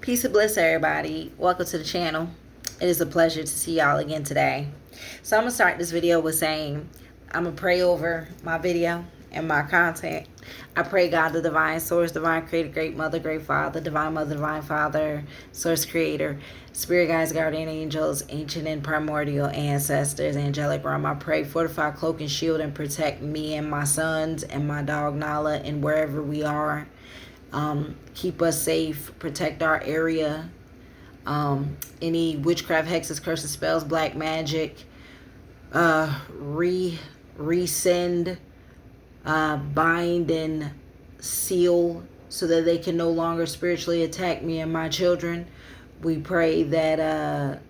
Peace and bliss, everybody. Welcome to the channel. It is a pleasure to see y'all again today. So I'm going to start this video with saying I'm going to pray over my video and my content. I pray God, the divine source, divine creator, great mother, great father, divine mother, divine father, source creator, spirit guides, guardian angels, ancient and primordial ancestors, angelic realm. I pray, fortify, cloak, and shield and protect me and my sons and my dog Nala and wherever we are. Keep us safe, protect our area. Any witchcraft, hexes, curses, spells, black magic, resend, bind and seal so that they can no longer spiritually attack me and my children. We pray that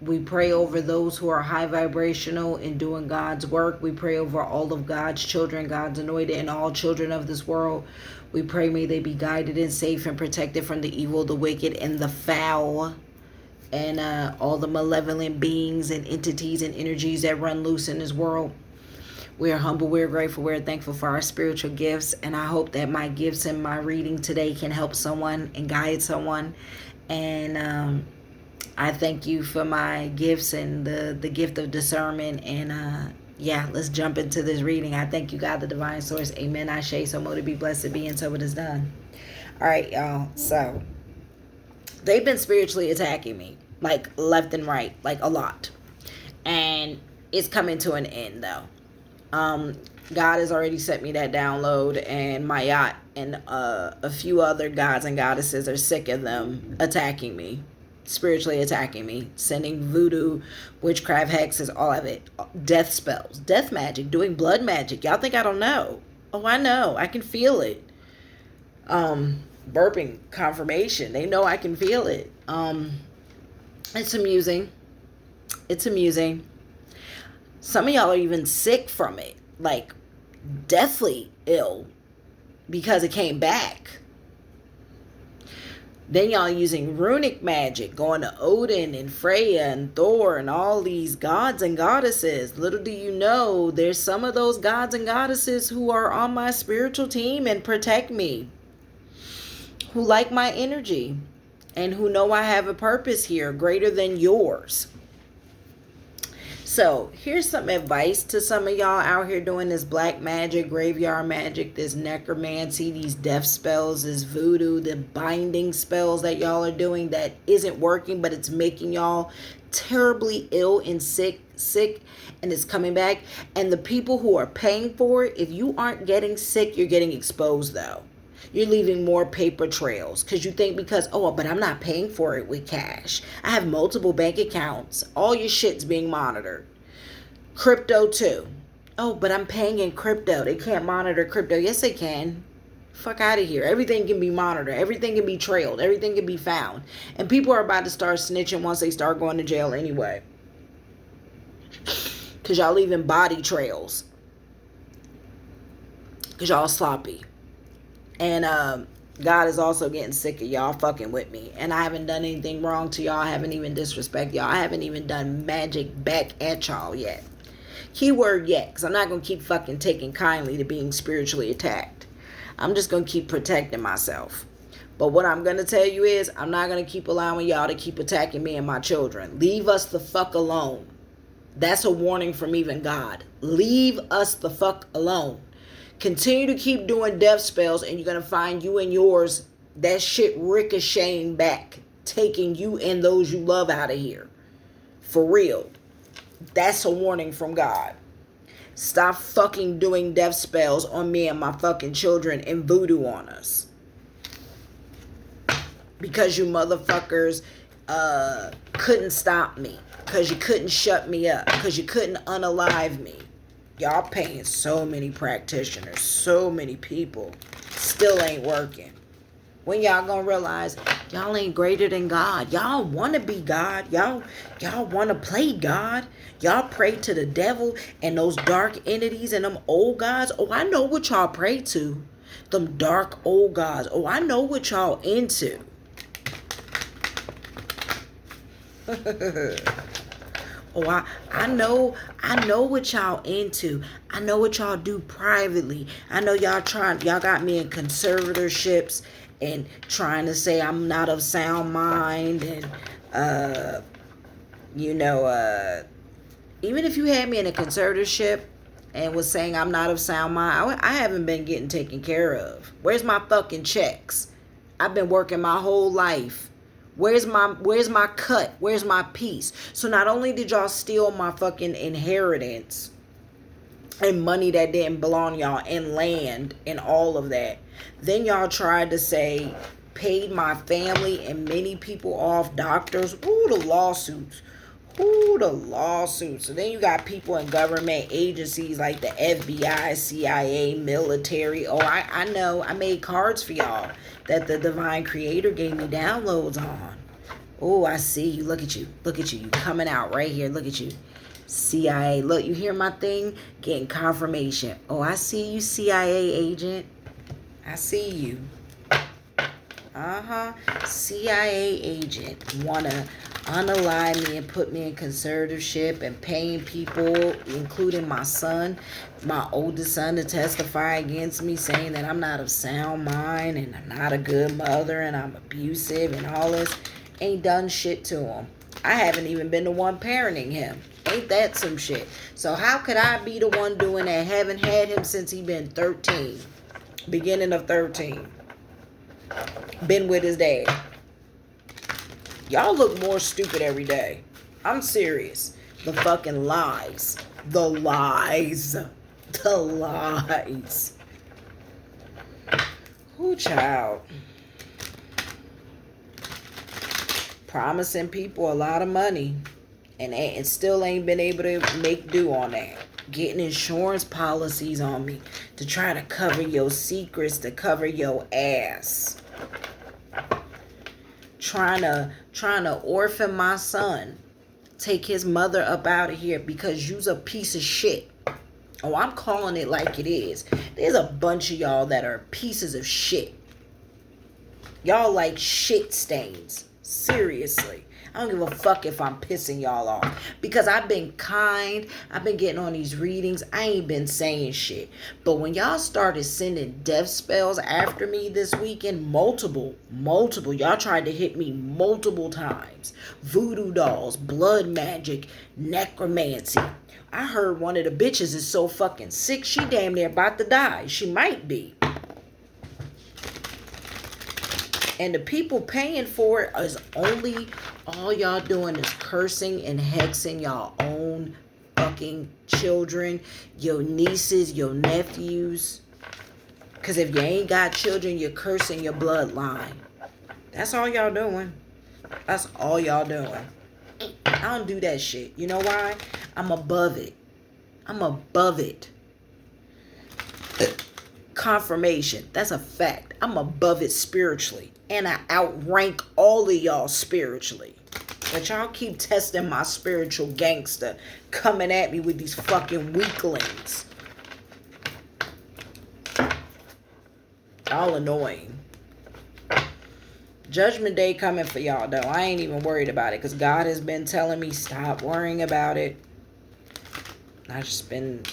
we pray over those who are high vibrational in doing God's work. We pray over all of God's children, God's anointed, and all children of this world. We pray may they be guided and safe and protected from the evil, the wicked, and the foul, and all the malevolent beings and entities and energies that run loose in this world. We are humble, we're grateful, we're thankful for our spiritual gifts, and I hope that my gifts and my reading today can help someone and guide someone. And I thank you for my gifts and the gift of discernment. And yeah, let's jump into this reading. I thank you, God, the divine source. Amen. Ashe. So mote be, blessed be, and so it is done. All right, y'all. So they've been spiritually attacking me, like left and right, like a lot. And it's coming to an end, though. God has already sent me that download, and my yacht and a few other gods and goddesses are sick of them attacking me, spiritually attacking me, sending voodoo, witchcraft, hexes, all of it, death spells, death magic, doing blood magic. Y'all think I don't know? Oh, I know. I can feel it. Burping confirmation. They know I can feel it. It's amusing. It's amusing. Some of y'all are even sick from it, like deathly ill because it came back. Then y'all using runic magic, going to Odin and Freya and Thor and all these gods and goddesses. Little do you know, there's some of those gods and goddesses who are on my spiritual team and protect me, who like my energy, and who know I have a purpose here greater than yours. So here's some advice to some of y'all out here doing this black magic, graveyard magic, this necromancy, these death spells, this voodoo, the binding spells that y'all are doing that isn't working, but it's making y'all terribly ill and sick, and it's coming back. And the people who are paying for it, if you aren't getting sick, you're getting exposed, though. You're leaving more paper trails because you think but I'm not paying for it with cash. I have multiple bank accounts. All your shit's being monitored. Crypto too. Oh, but I'm paying in crypto. They can't monitor crypto. Yes, they can. Fuck out of here. Everything can be monitored. Everything can be trailed. Everything can be found. And people are about to start snitching once they start going to jail anyway. Because y'all leaving body trails. Because y'all sloppy. And God is also getting sick of y'all fucking with me. And I haven't done anything wrong to y'all. I haven't even disrespected y'all. I haven't even done magic back at y'all yet. Keyword yet. Because I'm not going to keep fucking taking kindly to being spiritually attacked. I'm just going to keep protecting myself. But what I'm going to tell you is I'm not going to keep allowing y'all to keep attacking me and my children. Leave us the fuck alone. That's a warning from even God. Leave us the fuck alone. Continue to keep doing death spells, and you're going to find you and yours, that shit ricocheting back, taking you and those you love out of here. For real. That's a warning from God. Stop fucking doing death spells on me and my fucking children and voodoo on us. Because you motherfuckers couldn't stop me. Because you couldn't shut me up. Because you couldn't unalive me. Y'all paying so many practitioners, so many people, still ain't working. When y'all gonna realize y'all ain't greater than God? Y'all want to be God. Y'all want to play God. Y'all pray to the devil and those dark entities and them old gods. Oh, I know what y'all pray to. Them dark old gods. Oh, I know what y'all into. Oh, I know what y'all into. I know what y'all do privately. I know y'all got me in conservatorships and trying to say I'm not of sound mind, and even if you had me in a conservatorship and was saying I'm not of sound mind, I haven't been getting taken care of. Where's my fucking checks? I've been working my whole life. Where's my cut? Where's my piece? So not only did y'all steal my fucking inheritance and money that didn't belong to y'all, and land and all of that, then y'all tried to say paid my family and many people off, doctors. Ooh, the lawsuits. Ooh, the lawsuits. So then you got people in government agencies like the FBI, CIA, military. Oh, I know. I made cards for y'all that the divine creator gave me downloads on. Oh, I see you. Look at you. Look at you. You coming out right here. Look at you. CIA. Look, you hear my thing? Getting confirmation. Oh, I see you, CIA agent. I see you. CIA agent. Wanna unalive me and put me in conservatorship and paying people, including my son, my oldest son, to testify against me, saying that I'm not of sound mind and I'm not a good mother and I'm abusive and all this. Ain't done shit to him. I haven't even been the one parenting him. Ain't that some shit? So how could I be the one doing that? Haven't had him since he been 13. Beginning of 13. Been with his dad. Y'all look more stupid every day. I'm serious. The fucking lies. The lies. The lies. Ooh, child. Promising people a lot of money and still ain't been able to make do on that. Getting insurance policies on me to try to cover your secrets, to cover your ass. Trying to orphan my son. Take his mother up out of here because you's a piece of shit. Oh, I'm calling it like it is. There's a bunch of y'all that are pieces of shit. Y'all like shit stains. Seriously. I don't give a fuck if I'm pissing y'all off. Because I've been kind. I've been getting on these readings. I ain't been saying shit. But when y'all started sending death spells after me this weekend, multiple. Y'all tried to hit me multiple times. Voodoo dolls, blood magic, necromancy. I heard one of the bitches is so fucking sick, she damn near about to die. She might be. And the people paying for it is only, all y'all doing is cursing and hexing y'all own fucking children, your nieces, your nephews. Because if you ain't got children, you're cursing your bloodline. That's all y'all doing. That's all y'all doing. I don't do that shit. You know why? I'm above it. I'm above it. Confirmation. That's a fact. I'm above it spiritually. And I outrank all of y'all spiritually. But y'all keep testing my spiritual gangster, coming at me with these fucking weaklings. All annoying. Judgment Day coming for y'all though. I ain't even worried about it because God has been telling me stop worrying about it. I just been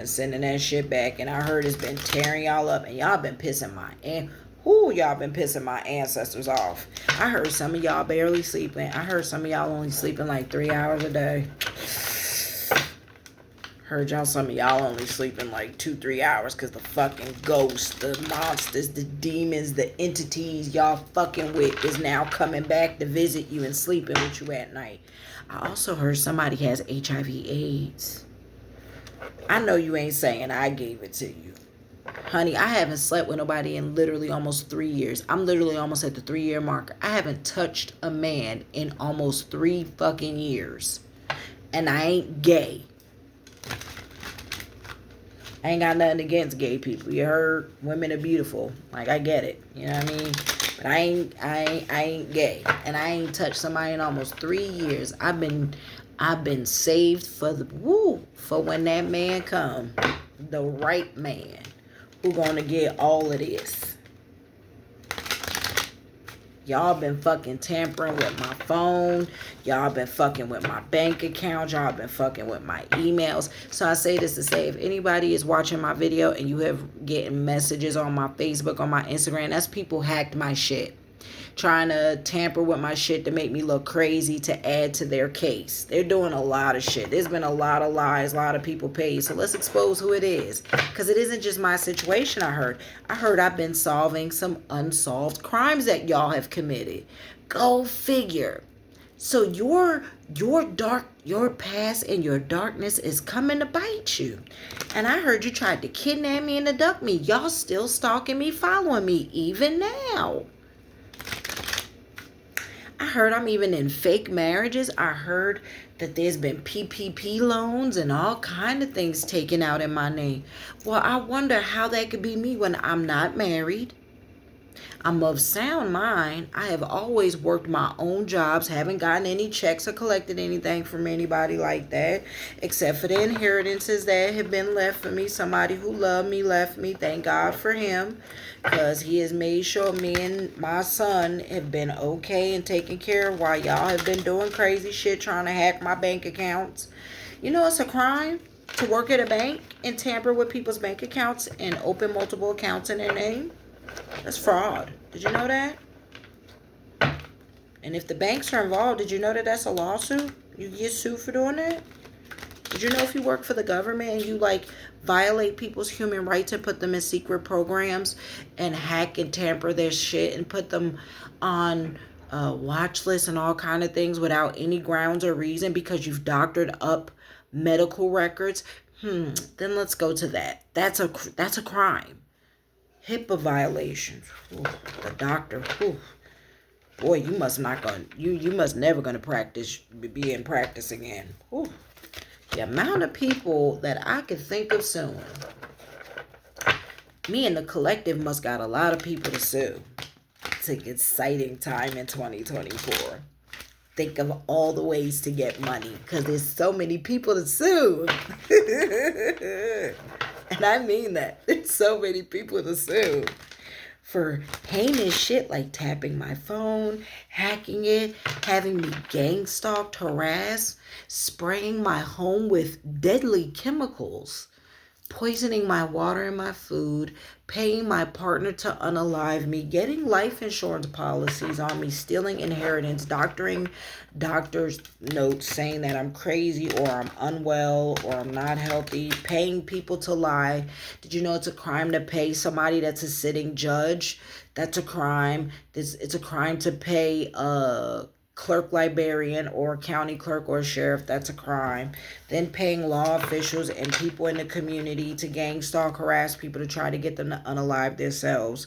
sending that shit back, and I heard it's been tearing y'all up, and y'all been pissing y'all been pissing my ancestors off. I heard some of y'all barely sleeping. I heard some of y'all only sleeping like 3 hours a day. Heard some of y'all only sleeping like 2-3 hours because the fucking ghosts, the monsters, the demons, the entities y'all fucking with is now coming back to visit you and sleeping with you at night. I also heard somebody has HIV/AIDS. I know you ain't saying I gave it to you. Honey, I haven't slept with nobody in literally almost 3 years. I'm literally almost at the 3-year marker. I haven't touched a man in almost 3 fucking years. And I ain't gay. I ain't got nothing against gay people. You heard? Women are beautiful. Like, I get it. You know what I mean? But I ain't gay. And I ain't touched somebody in almost 3 years. I've been saved for when that man come. The right man who gonna get all of this. Y'all been fucking tampering with my phone. Y'all been fucking with my bank account. Y'all been fucking with my emails. So I say this to say, if anybody is watching my video and you have getting messages on my Facebook, on my Instagram, that's people hacked my shit, trying to tamper with my shit to make me look crazy to add to their case. They're doing a lot of shit. There's been a lot of lies, a lot of people paid. So let's expose who it is. Because it isn't just my situation, I heard. I've been solving some unsolved crimes that y'all have committed. Go figure. So your past and your darkness is coming to bite you. And I heard you tried to kidnap me and abduct me. Y'all still stalking me, following me, even now. I heard I'm even in fake marriages. I heard that there's been PPP loans and all kind of things taken out in my name. Well, I wonder how that could be me when I'm not married. I'm of sound mind. I have always worked my own jobs, haven't gotten any checks or collected anything from anybody like that, except for the inheritances that have been left for me. Somebody who loved me left me. Thank God for him, because he has made sure me and my son have been okay and taken care of while y'all have been doing crazy shit trying to hack my bank accounts. You know it's a crime to work at a bank and tamper with people's bank accounts and open multiple accounts in their name. That's fraud. Did you know that? And if the banks are involved, did you know that that's a lawsuit? You get sued for doing that? Did you know if you work for the government and you violate people's human rights and put them in secret programs and hack and tamper their shit and put them on watch lists and all kind of things without any grounds or reason because you've doctored up medical records? Then let's go to that. That's a crime. HIPAA violations. Ooh, the doctor. Ooh. Boy, you must never gonna be in practice again. Ooh. The amount of people that I could think of suing. Me and the collective must got a lot of people to sue. It's an exciting time in 2024. Think of all the ways to get money because there's so many people to sue. And I mean that. There's so many people to sue for heinous shit like tapping my phone, hacking it, having me gang stalked, harassed, spraying my home with deadly chemicals, poisoning my water and my food, paying my partner to unalive me, getting life insurance policies on me, stealing inheritance, doctoring doctor's notes saying that I'm crazy or I'm unwell or I'm not healthy, paying people to lie. Did you know it's a crime to pay somebody that's a sitting judge? That's a crime. It's a crime to pay a clerk librarian or county clerk or sheriff. That's a crime. Then paying law officials and people in the community to gang stalk, harass people to try to get them to unalive themselves.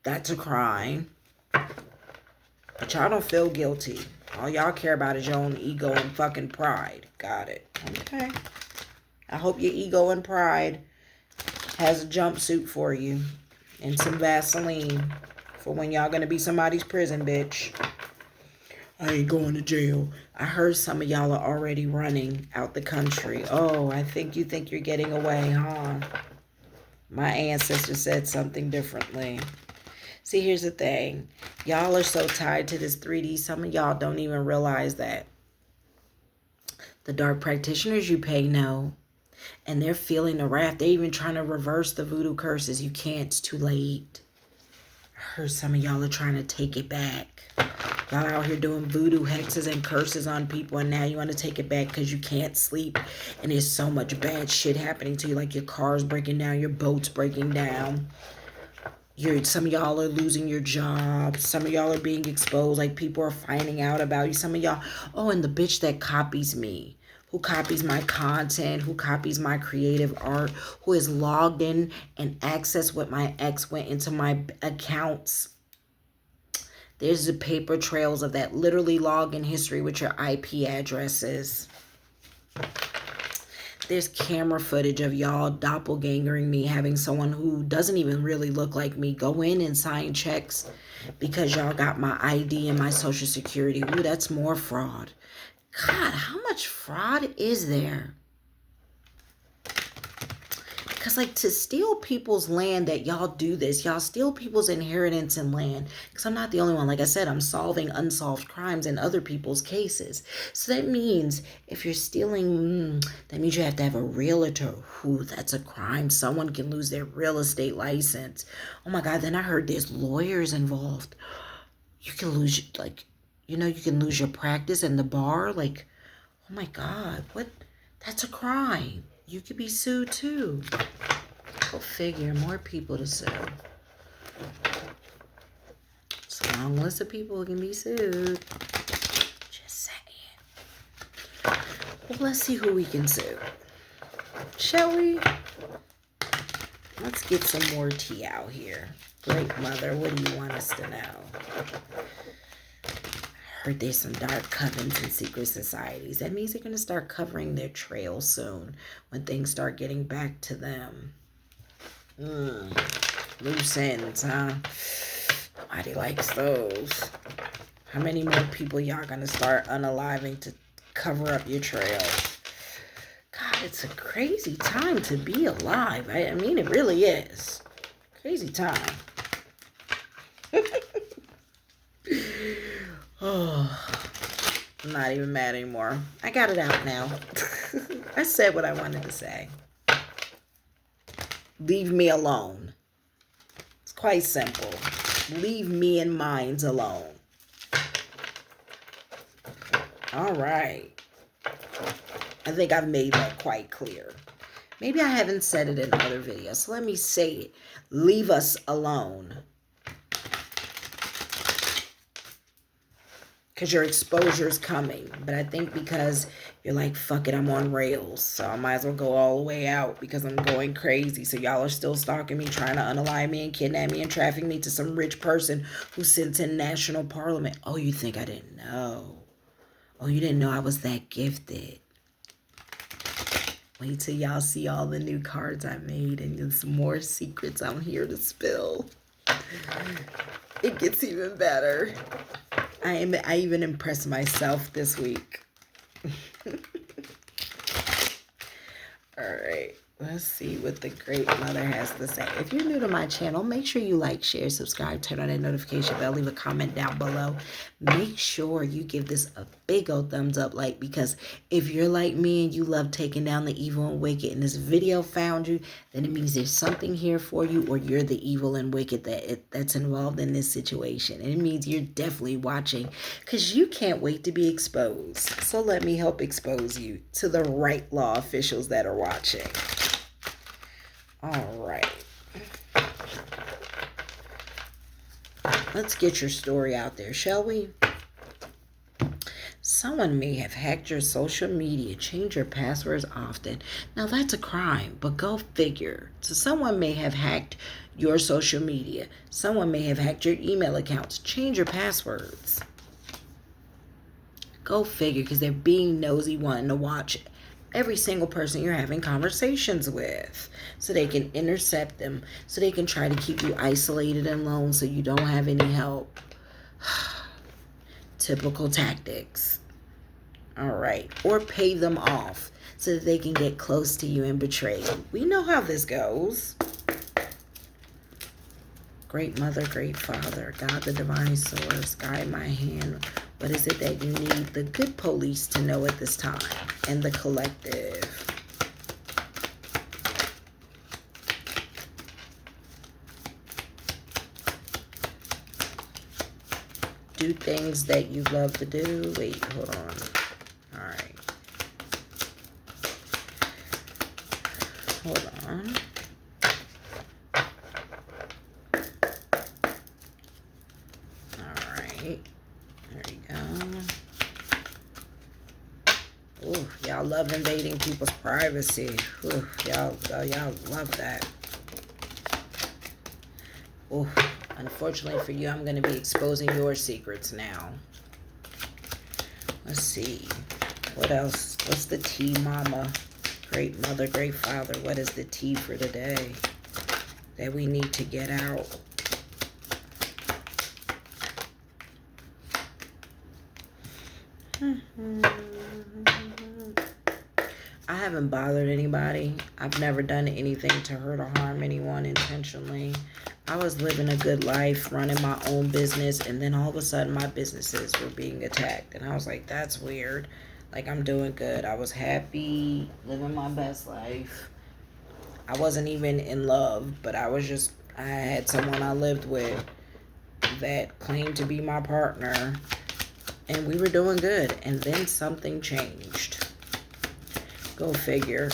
That's a crime. But y'all don't feel guilty. All y'all care about is your own ego and fucking pride. Got it. Okay. I hope your ego and pride has a jumpsuit for you and some Vaseline for when y'all gonna be somebody's prison bitch. I ain't going to jail. I heard some of y'all are already running out the country. Oh, I think you think you're getting away, huh? My ancestor said something differently. See, here's the thing. Y'all are so tied to this 3D. Some of y'all don't even realize that. The dark practitioners you pay know. And they're feeling the wrath. They're even trying to reverse the voodoo curses. You can't. It's too late. I heard some of y'all are trying to take it back. Y'all out here doing voodoo hexes and curses on people, and now you want to take it back because you can't sleep, and there's so much bad shit happening to you, like your car's breaking down, your boat's breaking down. Some of y'all are losing your jobs. Some of y'all are being exposed, like people are finding out about you. Some of y'all, and the bitch that copies me, who copies my content, who copies my creative art, who is logged in and accessed what my ex went into my accounts. There's the paper trails of that literally login history with your IP addresses. There's camera footage of y'all doppelgangering me, having someone who doesn't even really look like me go in and sign checks because y'all got my ID and my social security. Ooh, that's more fraud. God, how much fraud is there? Because, like, to steal people's land, that y'all do this. Y'all steal people's inheritance and land. Because I'm not the only one. Like I said, I'm solving unsolved crimes in other people's cases. So that means if you're stealing, that means you have to have a realtor. Ooh, that's a crime. Someone can lose their real estate license. Oh, my God. Then I heard there's lawyers involved. You can lose, like, you can lose your practice and the bar. Like, oh, my God. What? That's a crime. You could be sued too. Go figure. More people to sue. It's a long list of people who can be sued. Just saying. Well, let's see who we can sue. Shall we? Let's get some more tea out here. Great Mother, what do you want us to know? Heard there's some dark covens and secret societies. That means they're going to start covering their trail soon when things start getting back to them. Loose ends, huh? Nobody likes those. How many more people y'all going to start unaliving to cover up your trail? God, it's a crazy time to be alive. I mean, it really is. Crazy time. Oh, I'm not even mad anymore. I got it out now. I said what I wanted to say. Leave me alone. It's quite simple. Leave me and mine alone. All right. I think I've made that quite clear. Maybe I haven't said it in other videos, so let me say it. Leave us alone. Because your exposure is coming. But I think because you're like, fuck it, I'm on rails. So I might as well go all the way out because I'm going crazy. So y'all are still stalking me, trying to unalive me and kidnap me and traffic me to some rich person who sits in national parliament. Oh, you think I didn't know? Oh, you didn't know I was that gifted? Wait till y'all see all the new cards I made and there's some more secrets I'm here to spill. It gets even better. I even impressed myself this week. All right. Let's see what the Great Mother has to say. If you're new to my channel, make sure you like, share, subscribe, turn on that notification bell, leave a comment down below. Make sure you give this a big old thumbs up, because if you're like me and you love taking down the evil and wicked and this video found you, then it means there's something here for you, or you're the evil and wicked that's involved in this situation. And it means you're definitely watching because you can't wait to be exposed. So let me help expose you to the right law officials that are watching. All right. Let's get your story out there, shall we? Someone may have hacked your social media, change your passwords often. Now that's a crime, but go figure. So someone may have hacked your social media. Someone may have hacked your email accounts, change your passwords. Go figure, because they're being nosy, wanting to watch every single person you're having conversations with, so they can intercept them, so they can try to keep you isolated and alone so you don't have any help. Typical tactics. All right. Or pay them off so that they can get close to you and betray you. We know how this goes. Great Mother, Great Father, God the Divine Source, guide my hand. What is it that you need the good police to know at this time, and the collective? Do things that you love to do. Wait, hold on. All right. Hold on. All right. There you go. Ooh, y'all love invading people's privacy. Ooh, y'all love that. Ooh, unfortunately for you, I'm going to be exposing your secrets now. Let's see. What else? What's the tea, Mama? Great Mother, Great Father. What is the tea for today that we need to get out? I haven't bothered anybody. I've never done anything to hurt or harm anyone intentionally. I was living a good life, running my own business, and then all of a sudden my businesses were being attacked. And I was like, that's weird. Like, I'm doing good. I was happy, living my best life. I wasn't even in love, but I had someone I lived with that claimed to be my partner, and we were doing good. And then something changed. Go figure.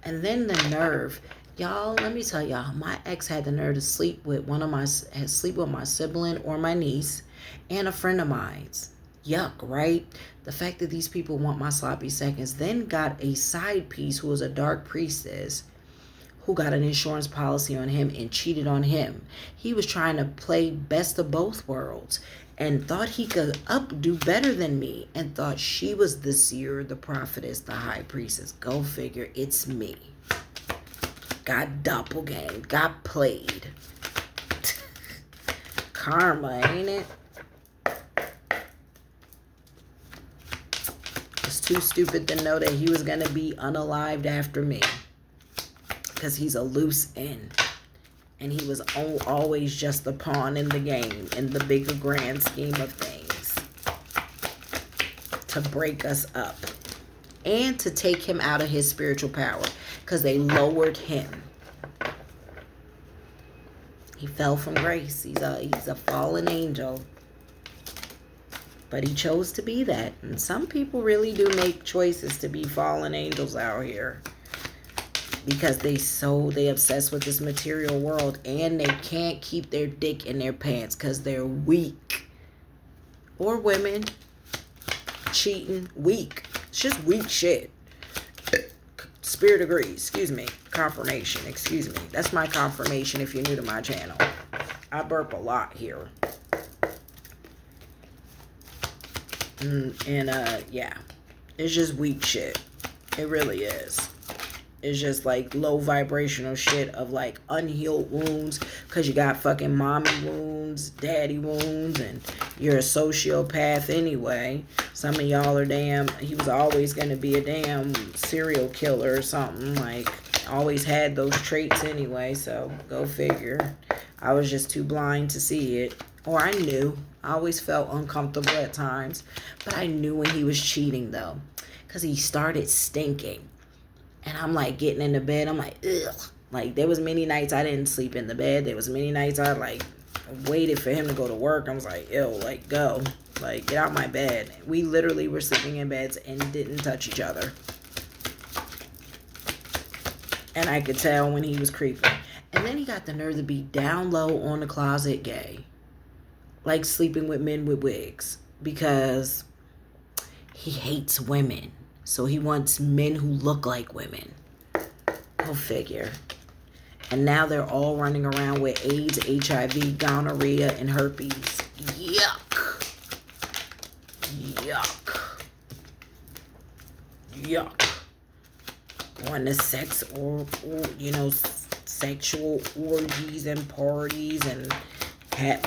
And then the nerve. Y'all, let me tell y'all, my ex had the nerve to sleep with my sibling or my niece and a friend of mine's. Yuck, right? The fact that these people want my sloppy seconds. Then got a side piece who was a dark priestess who got an insurance policy on him and cheated on him. He was trying to play best of both worlds and thought he could do better than me, and thought she was the seer, the prophetess, the high priestess. Go figure, it's me. Got doppelganged, got played. Karma, ain't it? It's too stupid to know that he was going to be unalived after me, because he's a loose end. And he was always just a pawn in the game, in the bigger grand scheme of things, to break us up and to take him out of his spiritual power, because they lowered him. He fell from grace. He's a fallen angel, but he chose to be that. And some people really do make choices to be fallen angels out here, because they obsessed with this material world, and they can't keep their dick in their pants because they're weak. Or women cheating, weak. It's just weak shit. Spirit agrees. Excuse me. Confirmation. Excuse me. That's my confirmation if you're new to my channel. I burp a lot here. Yeah. It's just weak shit. It really is. It's just like low vibrational shit of like unhealed wounds, because you got fucking mommy wounds, daddy wounds, and you're a sociopath anyway. Some of y'all are he was always going to be a damn serial killer or something. Like, always had those traits anyway, so go figure. I was just too blind to see it. Or I knew. I always felt uncomfortable at times, but I knew when he was cheating though, because he started stinking. And I'm like getting into bed. I'm like, ugh. Like, there was many nights I didn't sleep in the bed. There was many nights I like waited for him to go to work. I was like, ew, like, go. Like, get out my bed. We literally were sleeping in beds and didn't touch each other. And I could tell when he was creeping. And then he got the nerve to be down low on the closet gay. Like sleeping with men with wigs. Because he hates women. So he wants men who look like women. Go figure. And now they're all running around with AIDS, HIV, gonorrhea, and herpes. Yuck. Yuck. Yuck. Going to sexual orgies and parties, and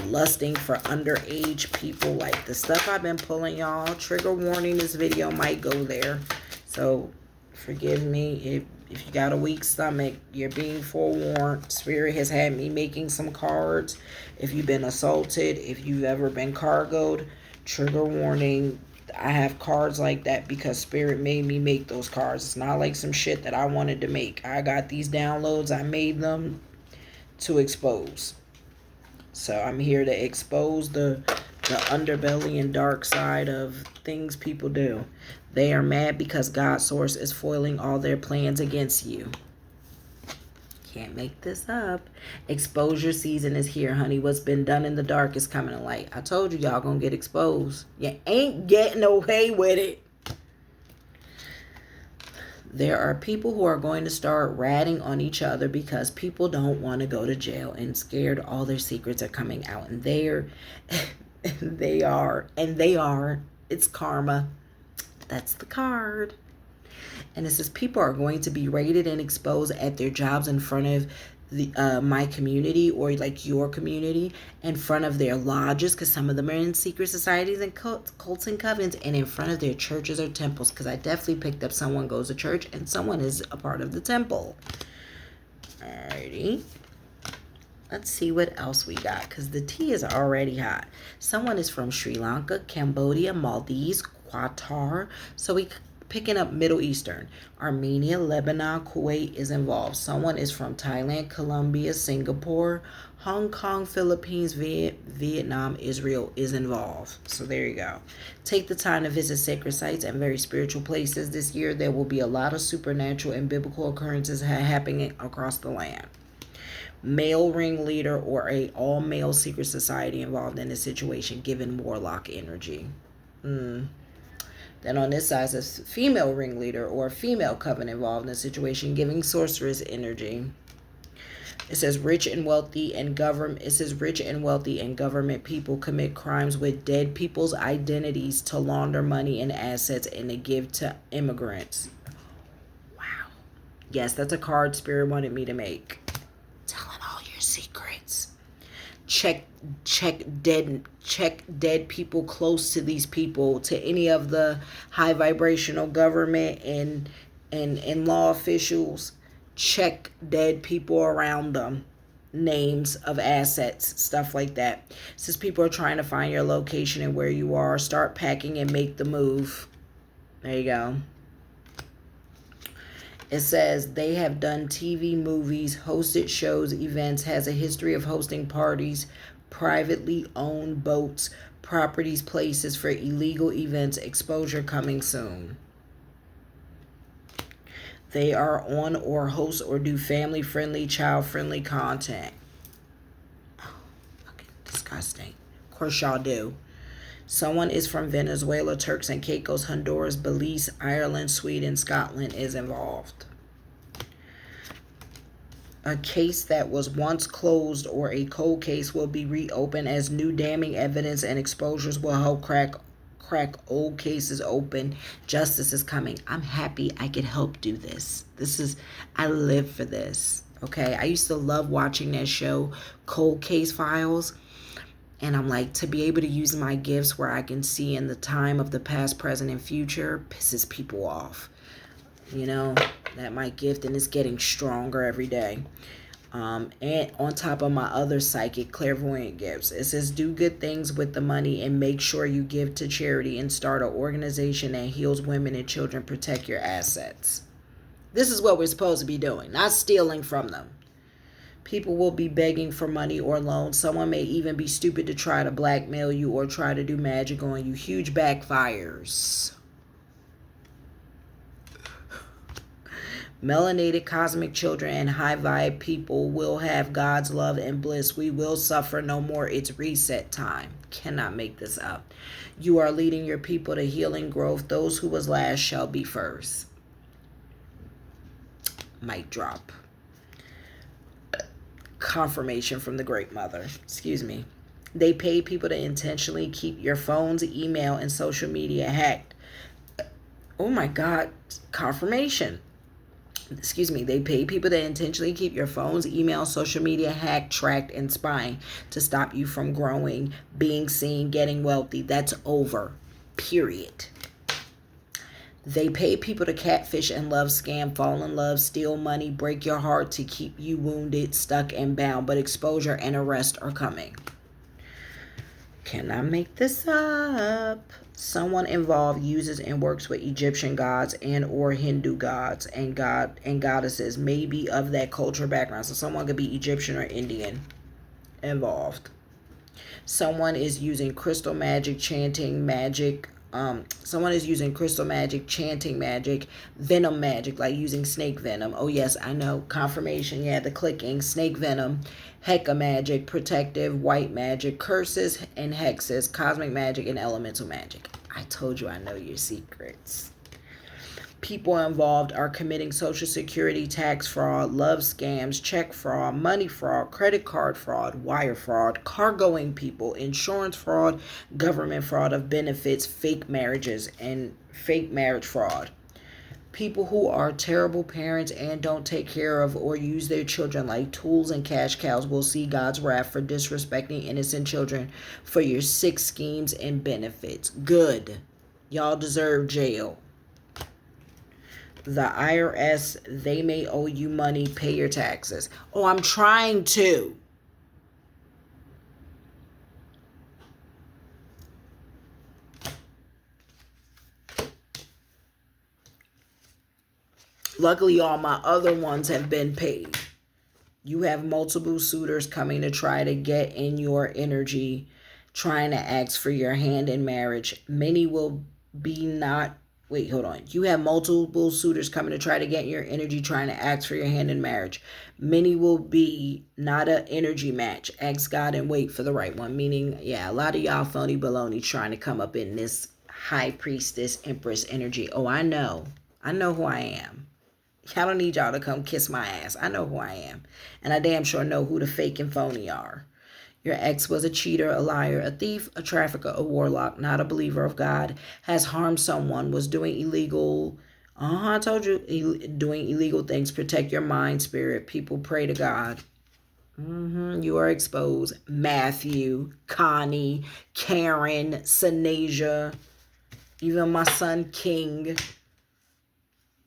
lusting for underage people. Like, the stuff I've been pulling, y'all, trigger warning, this video might go there, so forgive me if you got a weak stomach. You're being forewarned. Spirit has had me making some cards. If you've been assaulted, if you've ever been cargoed, trigger warning. I have cards like that because Spirit made me make those cards. It's not like some shit that I wanted to make. I got these downloads. I made them to expose. So I'm here to expose the underbelly and dark side of things people do. They are mad because God's source is foiling all their plans against you. Can't make this up. Exposure season is here, honey. What's been done in the dark is coming to light. I told you, y'all gonna get exposed. You ain't getting away with it. There are people who are going to start ratting on each other because people don't want to go to jail and scared all their secrets are coming out. And they are. It's karma. That's the card. And it says people are going to be raided and exposed at their jobs in front of my community or like your community in front of their lodges, because some of them are in secret societies and cults and covens, and in front of their churches or temples, because I definitely picked up someone goes to church and someone is a part of the temple. Alrighty. Let's see what else we got, because the tea is already hot. Someone is from Sri Lanka, Cambodia, Maldives, Qatar. So we picking up Middle Eastern. Armenia, Lebanon, Kuwait is involved. Someone is from Thailand, Colombia, Singapore, Hong Kong, Philippines, Vietnam, Israel is involved. So there you go. Take the time to visit sacred sites and very spiritual places this year. There will be a lot of supernatural and biblical occurrences happening across the land. Male ringleader or a all-male secret society involved in this situation, given warlock energy. Then on this side says female ringleader or female coven involved in a situation, giving sorceress energy. It says rich and wealthy and government. It says rich and wealthy and government people commit crimes with dead people's identities to launder money and assets and to give to immigrants. Wow. Yes, that's a card Spirit wanted me to make. Telling all your secrets. Check dead people close to these people, to any of the high vibrational government and law officials. Check dead people around them, names of assets, stuff like that. Since people are trying to find your location and where you are, start packing and make the move. There you go. It says they have done TV, movies, hosted shows, events, has a history of hosting parties, privately owned boats, properties, places for illegal events, exposure coming soon. They are on or host or do family-friendly, child-friendly content. Oh, fucking disgusting. Of course y'all do. Someone is from Venezuela, Turks and Caicos, Honduras, Belize, Ireland, Sweden, Scotland is involved. A case that was once closed or a cold case will be reopened as new damning evidence and exposures will help crack old cases open. Justice is coming. I'm happy I could help do this. I live for this. Okay. I used to love watching that show, Cold Case Files. And I'm like, to be able to use my gifts where I can see in the time of the past, present, and future pisses people off. You know, that my gift, and it's getting stronger every day. And on top of my other psychic clairvoyant gifts, it says do good things with the money and make sure you give to charity and start an organization that heals women and children, protect your assets. This is what we're supposed to be doing, not stealing from them. People will be begging for money or loans. Someone may even be stupid to try to blackmail you or try to do magic on you. Huge backfires. Melanated cosmic children and high vibe people will have God's love and bliss. We will suffer no more. It's reset time. Cannot make this up. You are leading your people to healing growth. Those who was last shall be first. Mic drop. Confirmation from the Great Mother. Excuse me. They pay people to intentionally keep your phones, email, and social media hacked. Oh my God. Confirmation. Excuse me. They pay people to intentionally keep your phones, email, social media hacked, tracked, and spying to stop you from growing, being seen, getting wealthy. That's over. Period. They pay people to catfish and love scam, fall in love, steal money, break your heart to keep you wounded, stuck, and bound. But exposure and arrest are coming. Cannot make this up. Someone involved uses and works with Egyptian gods and or Hindu gods and goddesses, maybe of that culture background. So someone could be Egyptian or Indian involved. Someone is using crystal magic, chanting magic. Someone is using crystal magic, chanting magic, venom magic, like using snake venom. Oh yes, I know. Confirmation. Yeah, the clicking. Snake venom, Heka magic, protective, white magic, curses and hexes, cosmic magic, and elemental magic. I told you I know your secrets. People involved are committing social security, tax fraud, love scams, check fraud, money fraud, credit card fraud, wire fraud, cargoing people, insurance fraud, government fraud of benefits, fake marriages, and fake marriage fraud. People who are terrible parents and don't take care of or use their children like tools and cash cows will see God's wrath for disrespecting innocent children for your sick schemes and benefits. Good. Y'all deserve jail. The IRS, they may owe you money. Pay your taxes. Oh, I'm trying to. Luckily, all my other ones have been paid. You have multiple suitors coming to try to get in your energy, trying to ask for your hand in marriage. Many will be not. Wait, hold on. You have multiple suitors coming to try to get in your energy, trying to ask for your hand in marriage. Many will be not an energy match. Ask God and wait for the right one. Meaning, yeah, a lot of y'all phony baloney trying to come up in this high priestess, empress energy. Oh, I know. I know who I am. I don't need y'all to come kiss my ass. I know who I am. And I damn sure know who the fake and phony are. Your ex was a cheater, a liar, a thief, a trafficker, a warlock, not a believer of God, has harmed someone, was doing illegal. I told you, doing illegal things. Protect your mind, spirit. People pray to God. You are exposed. Matthew, Connie, Karen, Sanasia, even my son King,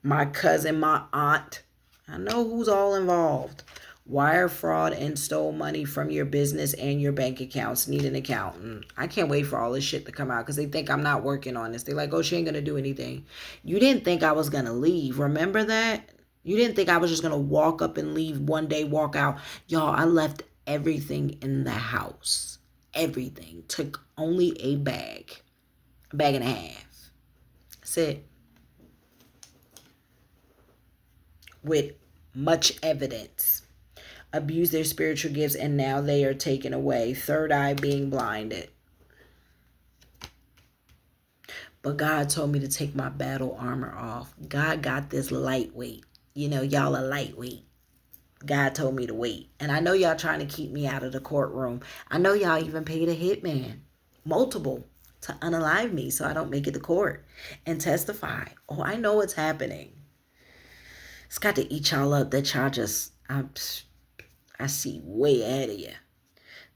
my cousin, my aunt. I know who's all involved. Wire fraud and stole money from your business and your bank accounts. Need an accountant. I can't wait for all this shit to come out because they think I'm not working on this. They're like, oh, she ain't going to do anything. You didn't think I was going to leave. Remember that? You didn't think I was just going to walk up and leave one day, walk out. Y'all, I left everything in the house. Everything. Took only a bag and a half. That's it. With much evidence. Abuse their spiritual gifts and now they are taken away. Third eye being blinded. But God told me to take my battle armor off. God got this lightweight. You know, y'all are lightweight. God told me to wait. And I know y'all trying to keep me out of the courtroom. I know y'all even paid a hitman. Multiple. To unalive me so I don't make it to court. And testify. Oh, I know what's happening. It's got to eat y'all up that y'all just... I see way ahead of you.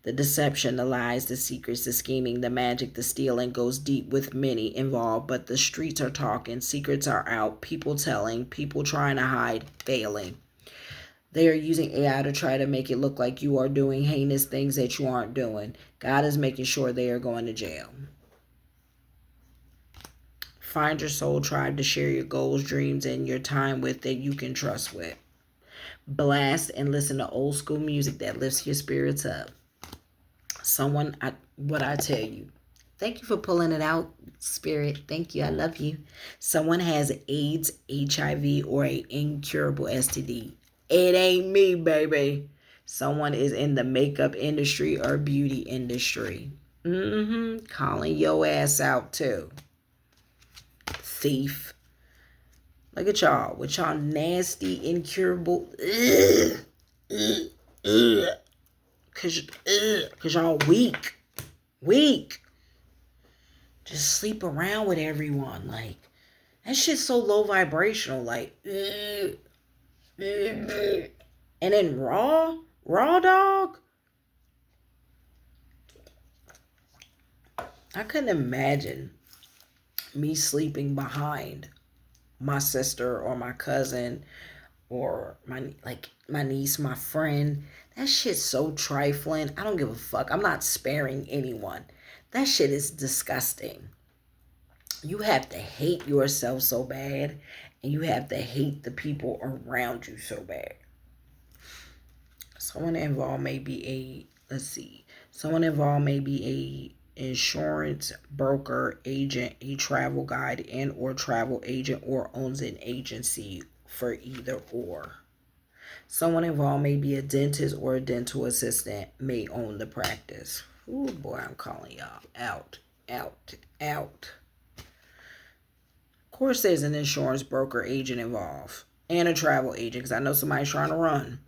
The deception, the lies, the secrets, the scheming, the magic, the stealing goes deep with many involved, but the streets are talking, secrets are out, people telling, people trying to hide, failing. They are using AI to try to make it look like you are doing heinous things that you aren't doing. God is making sure they are going to jail. Find your soul tribe to share your goals, dreams, and your time with that you can trust with. Blast and listen to old school music that lifts your spirits up. What I tell you. Thank you for pulling it out, spirit. Thank you. I love you. Someone has AIDS, HIV, or an incurable STD. It ain't me, baby. Someone is in the makeup industry or beauty industry. Calling your ass out too. Thief. Look at y'all with y'all nasty, incurable. Cause y'all weak. Just sleep around with everyone. Like, that shit's so low vibrational. Like, and then raw dog. I couldn't imagine me sleeping behind my sister or my cousin or my niece, my friend. That shit's so trifling. I don't give a fuck. I'm not sparing anyone. That shit is disgusting. You have to hate yourself so bad, and you have to hate the people around you so bad. Someone involved may be a insurance broker, agent, a travel guide, and or travel agent, or owns an agency for either or. Someone involved may be a dentist or a dental assistant, may own the practice. Ooh, boy, I'm calling y'all out. Of course, there's an insurance broker, agent involved, and a travel agent, because I know somebody's trying to run.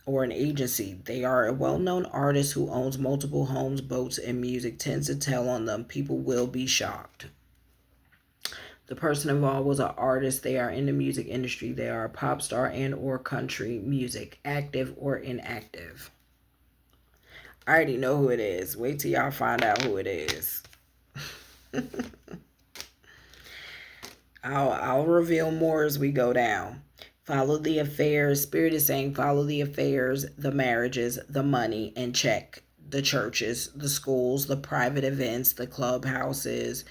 Or an agency. They are a well-known artist who owns multiple homes, boats, and music. Tends to tell on them. People will be shocked. The person involved was an artist. They are in the music industry. They are a pop star and or country music, active or inactive. I already know who it is. Wait till y'all find out who it is. I'll reveal more as we go down. Follow the affairs. Spirit is saying follow the affairs, the marriages, the money, and check the churches, the schools, the private events, the clubhouses,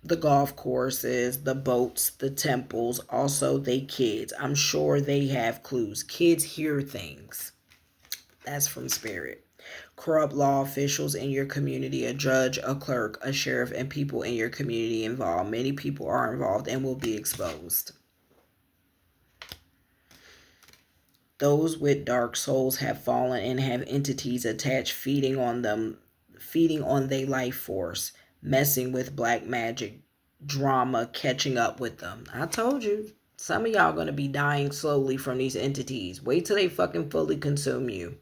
the golf courses, the boats, the temples, also they kids. I'm sure they have clues. Kids hear things. That's from Spirit. Corrupt law officials in your community, a judge, a clerk, a sheriff, and people in your community involved. Many people are involved and will be exposed. Those with dark souls have fallen and have entities attached feeding on them, feeding on their life force, messing with black magic, drama, catching up with them. I told you, some of y'all gonna be dying slowly from these entities. Wait till they fucking fully consume you.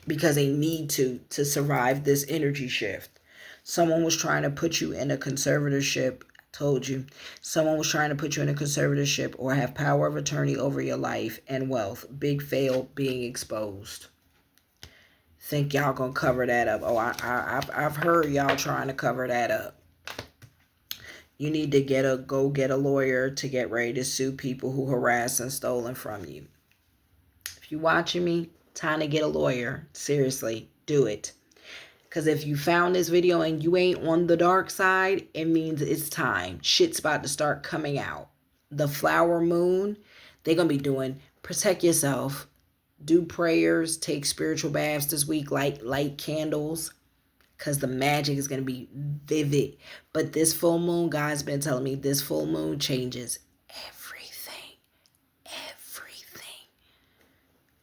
Because they need to survive this energy shift. Someone was trying to put you in a conservatorship. Told you. Someone was trying to put you in a conservatorship or have power of attorney over your life and wealth. Big fail being exposed. Think y'all gonna cover that up. Oh, I've heard y'all trying to cover that up. You need to go get a lawyer to get ready to sue people who harassed and stolen from you. If you watching me, time to get a lawyer. Seriously, do it. Because if you found this video and you ain't on the dark side, it means it's time. Shit's about to start coming out. The flower moon, they're going to be doing, protect yourself, do prayers, take spiritual baths this week, light candles. Because the magic is going to be vivid. But this full moon, God's been telling me, this full moon changes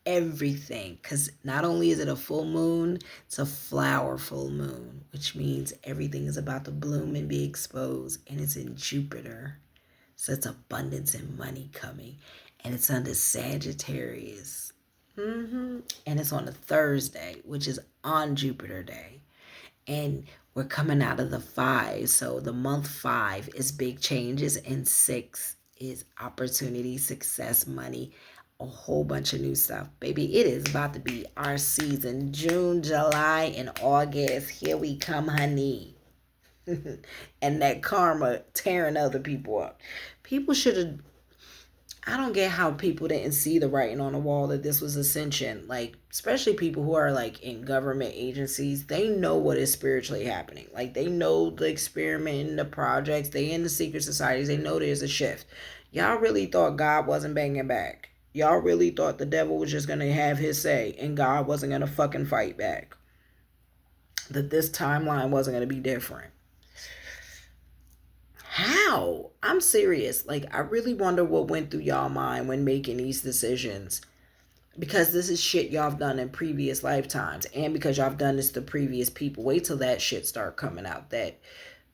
everything. Because not only is it a full moon, it's a flower full moon, which means everything is about to bloom and be exposed. And it's in Jupiter. So it's abundance and money coming. And it's under Sagittarius. And it's on a Thursday, which is on Jupiter Day. And we're coming out of the 5. So the month 5 is big changes. And 6 is opportunity, success, money, a whole bunch of new stuff. Baby, it is about to be our season. June, July, and August. Here we come, honey. And that karma tearing other people up. People should have... I don't get how people didn't see the writing on the wall that this was ascension. Like, especially people who are like in government agencies, they know what is spiritually happening. Like, they know the experiment, the projects, they in the secret societies, they know there's a shift. Y'all really thought God wasn't banging back. Y'all really thought the devil was just going to have his say and God wasn't going to fucking fight back. That this timeline wasn't going to be different. How? I'm serious. Like, I really wonder what went through y'all mind when making these decisions. Because this is shit y'all have done in previous lifetimes. And because y'all have done this to previous people. Wait till that shit start coming out. That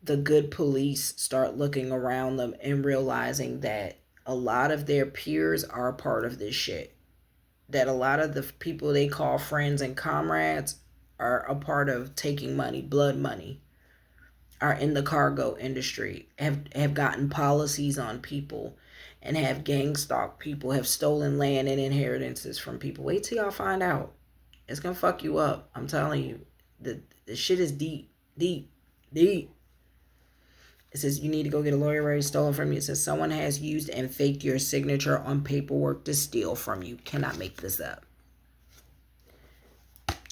the good police start looking around them and realizing that a lot of their peers are a part of this shit. That a lot of the people they call friends and comrades are a part of taking money, blood money, are in the cargo industry, have gotten policies on people, and have gang stalked people, have stolen land and inheritances from people. Wait till y'all find out. It's going to fuck you up. I'm telling you. The shit is deep, deep, deep. It says you need to go get a lawyer already stolen from you. It says someone has used and faked your signature on paperwork to steal from you. Cannot make this up.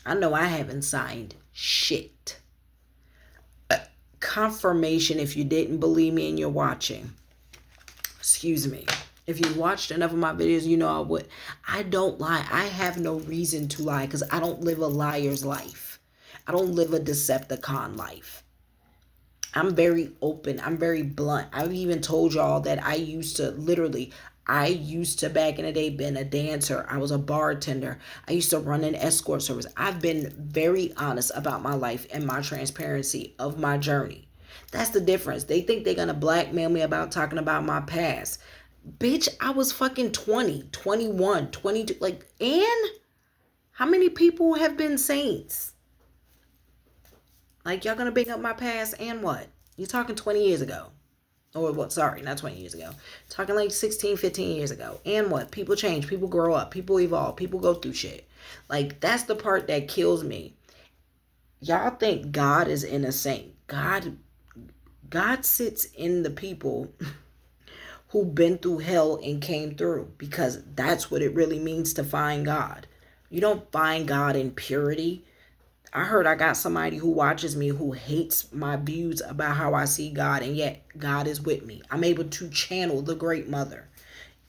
I know I haven't signed shit. Confirmation if you didn't believe me and you're watching. Excuse me. If you watched enough of my videos, you know I would. I don't lie. I have no reason to lie because I don't live a liar's life. I don't live a Decepticon life. I'm very open. I'm very blunt. I've even told y'all that I used to back in the day been a dancer. I was a bartender. I used to run an escort service. I've been very honest about my life and my transparency of my journey. That's the difference. They think they're going to blackmail me about talking about my past. Bitch, I was fucking 20, 21, 22. Like, and how many people have been saints? Like, y'all gonna bring up my past and what? You're talking 20 years ago. Or what? Sorry, not 20 years ago. Talking like 16, 15 years ago. And what? People change. People grow up. People evolve. People go through shit. Like, that's the part that kills me. Y'all think God is in a saint. God sits in the people who've been through hell and came through, because that's what it really means to find God. You don't find God in purity. I heard I got somebody who watches me who hates my views about how I see God, and yet God is with me. I'm able to channel the Great Mother.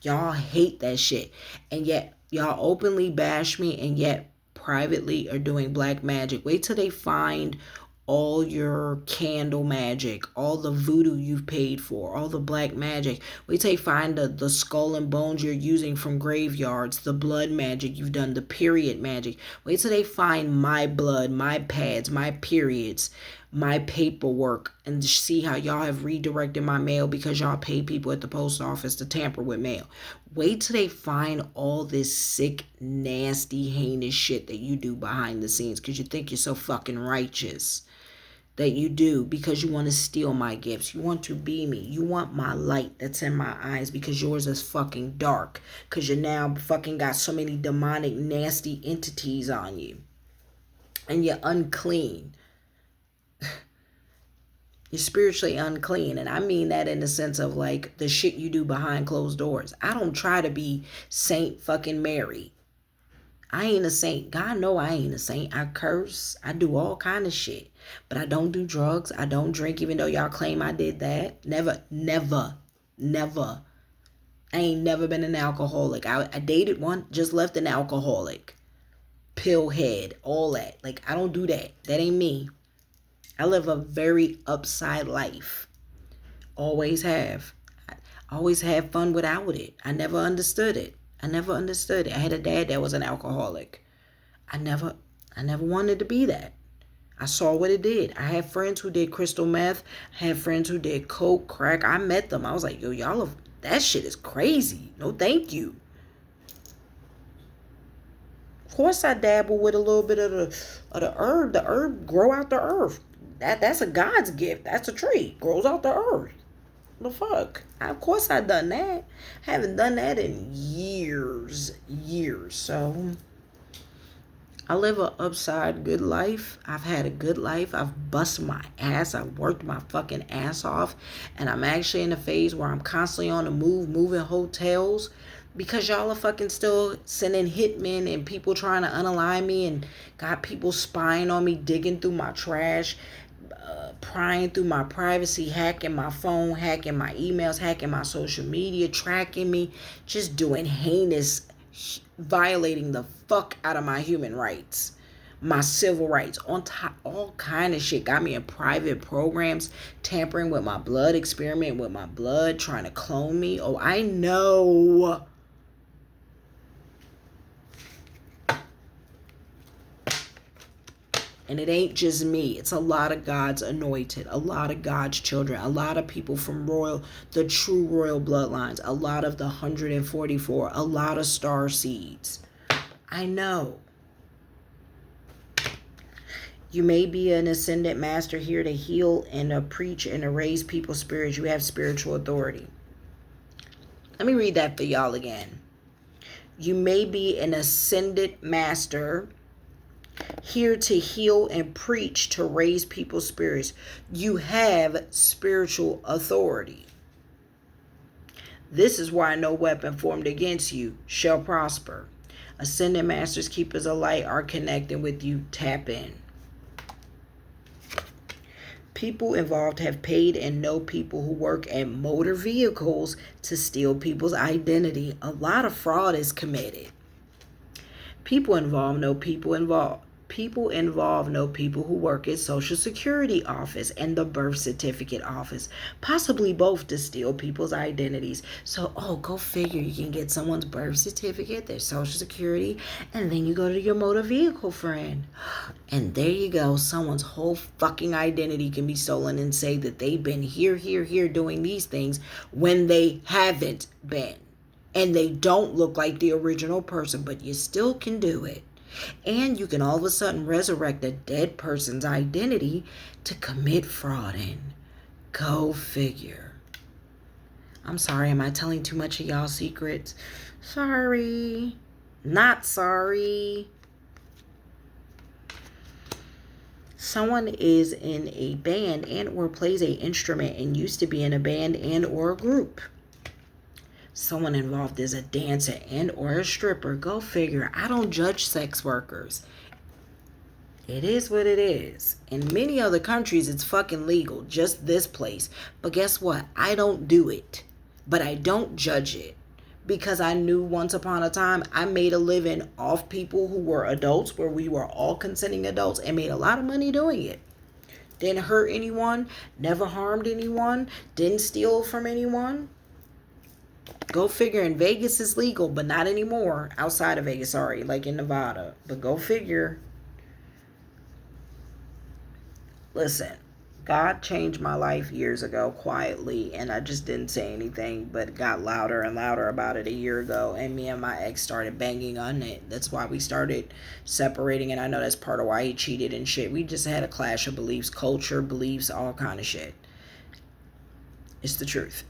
Y'all hate that shit, and yet y'all openly bash me, and yet privately are doing black magic. Wait till they find all your candle magic, all the voodoo you've paid for, all the black magic. Wait till they find the skull and bones you're using from graveyards, the blood magic you've done, the period magic. Wait till they find my blood, my pads, my periods, my paperwork, and see how y'all have redirected my mail because y'all pay people at the post office to tamper with mail. Wait till they find all this sick, nasty, heinous shit that you do behind the scenes because you think you're so fucking righteous. That you do because you want to steal my gifts. You want to be me. You want my light that's in my eyes because yours is fucking dark. Because you now fucking got so many demonic, nasty entities on you. And you're unclean. You're spiritually unclean. And I mean that in the sense of like the shit you do behind closed doors. I don't try to be Saint fucking Mary. I ain't a saint. God know I ain't a saint. I curse. I do all kind of shit. But I don't do drugs. I don't drink, even though y'all claim I did that. Never. I ain't never been an alcoholic. I dated one, just left an alcoholic. Pill head, all that. Like, I don't do that. That ain't me. I live a very upside life. Always have. I always had fun without it. I never understood it. I had a dad that was an alcoholic. I never wanted to be that. I saw what it did. I had friends who did crystal meth. I had friends who did coke, crack. I met them. I was like, yo, that shit is crazy. No, thank you. Of course I dabble with a little bit of the herb. The herb grow out the earth. That's a God's gift. That's a tree. Grows out the earth. The fuck? Of course I done that. I haven't done that in years. So I live a upside good life. I've had a good life. I've busted my ass. I've worked my fucking ass off. And I'm actually in a phase where I'm constantly on the move, moving hotels. Because y'all are fucking still sending hitmen and people trying to unalign me and got people spying on me, digging through my trash, prying through my privacy, hacking my phone, hacking my emails, hacking my social media, tracking me, just doing heinous, violating the fuck out of my human rights, my civil rights, on top, all kind of shit. Got me in private programs, tampering with my blood, experimenting with my blood, trying to clone me. Oh, I know. And it ain't just me. It's a lot of God's anointed, a lot of God's children, a lot of people from the true royal bloodlines, a lot of the 144, a lot of star seeds. I know. You may be an ascended master here to heal and to preach and to raise people's spirits. You have spiritual authority. Let me read that for y'all again. You may be an ascended master here to heal and preach to raise people's spirits. You have spiritual authority. This is why no weapon formed against you shall prosper. Ascended masters, keepers of light are connecting with you. Tap in. People involved have paid and know people who work at motor vehicles to steal people's identity. A lot of fraud is committed. People involved know people involved. People involved know people who work at Social Security office and the birth certificate office, possibly both, to steal people's identities. So, go figure, you can get someone's birth certificate, their Social Security, and then you go to your motor vehicle friend. And there you go, someone's whole fucking identity can be stolen and say that they've been here doing these things when they haven't been. And they don't look like the original person, but you still can do it. And you can all of a sudden resurrect a dead person's identity to commit fraud in. Go figure. I'm sorry, am I telling too much of y'all secrets? Sorry. Not sorry. Someone is in a band and or plays a instrument and used to be in a band and or a group. Someone involved is a dancer and or a stripper. Go figure. I don't judge sex workers. It is what it is. In many other countries, it's fucking legal. Just this place. But guess what? I don't do it. But I don't judge it. Because I knew once upon a time I made a living off people who were adults, where we were all consenting adults, and made a lot of money doing it. Didn't hurt anyone, never harmed anyone, didn't steal from anyone. Go figure. In Vegas is legal, but not anymore. Outside of Vegas, sorry, like in Nevada. But go figure. Listen, God changed my life years ago quietly, and I just didn't say anything, but got louder and louder about it a year ago, and me and my ex started banging on it. That's why we started separating, and I know that's part of why he cheated and shit. We just had a clash of beliefs, culture, beliefs, all kind of shit. It's the truth.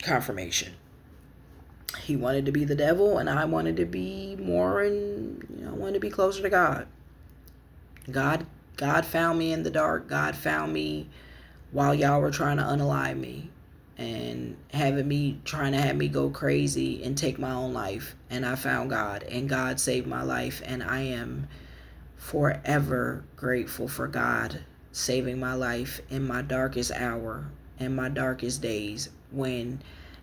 Confirmation. He wanted to be the devil, and I wanted to be more, and I wanted to be closer to God. God found me in the dark. God found me while y'all were trying to unalive me and trying to have me go crazy and take my own life. And I found God, and God saved my life, and I am forever grateful for God saving my life in my darkest hour and my darkest days, when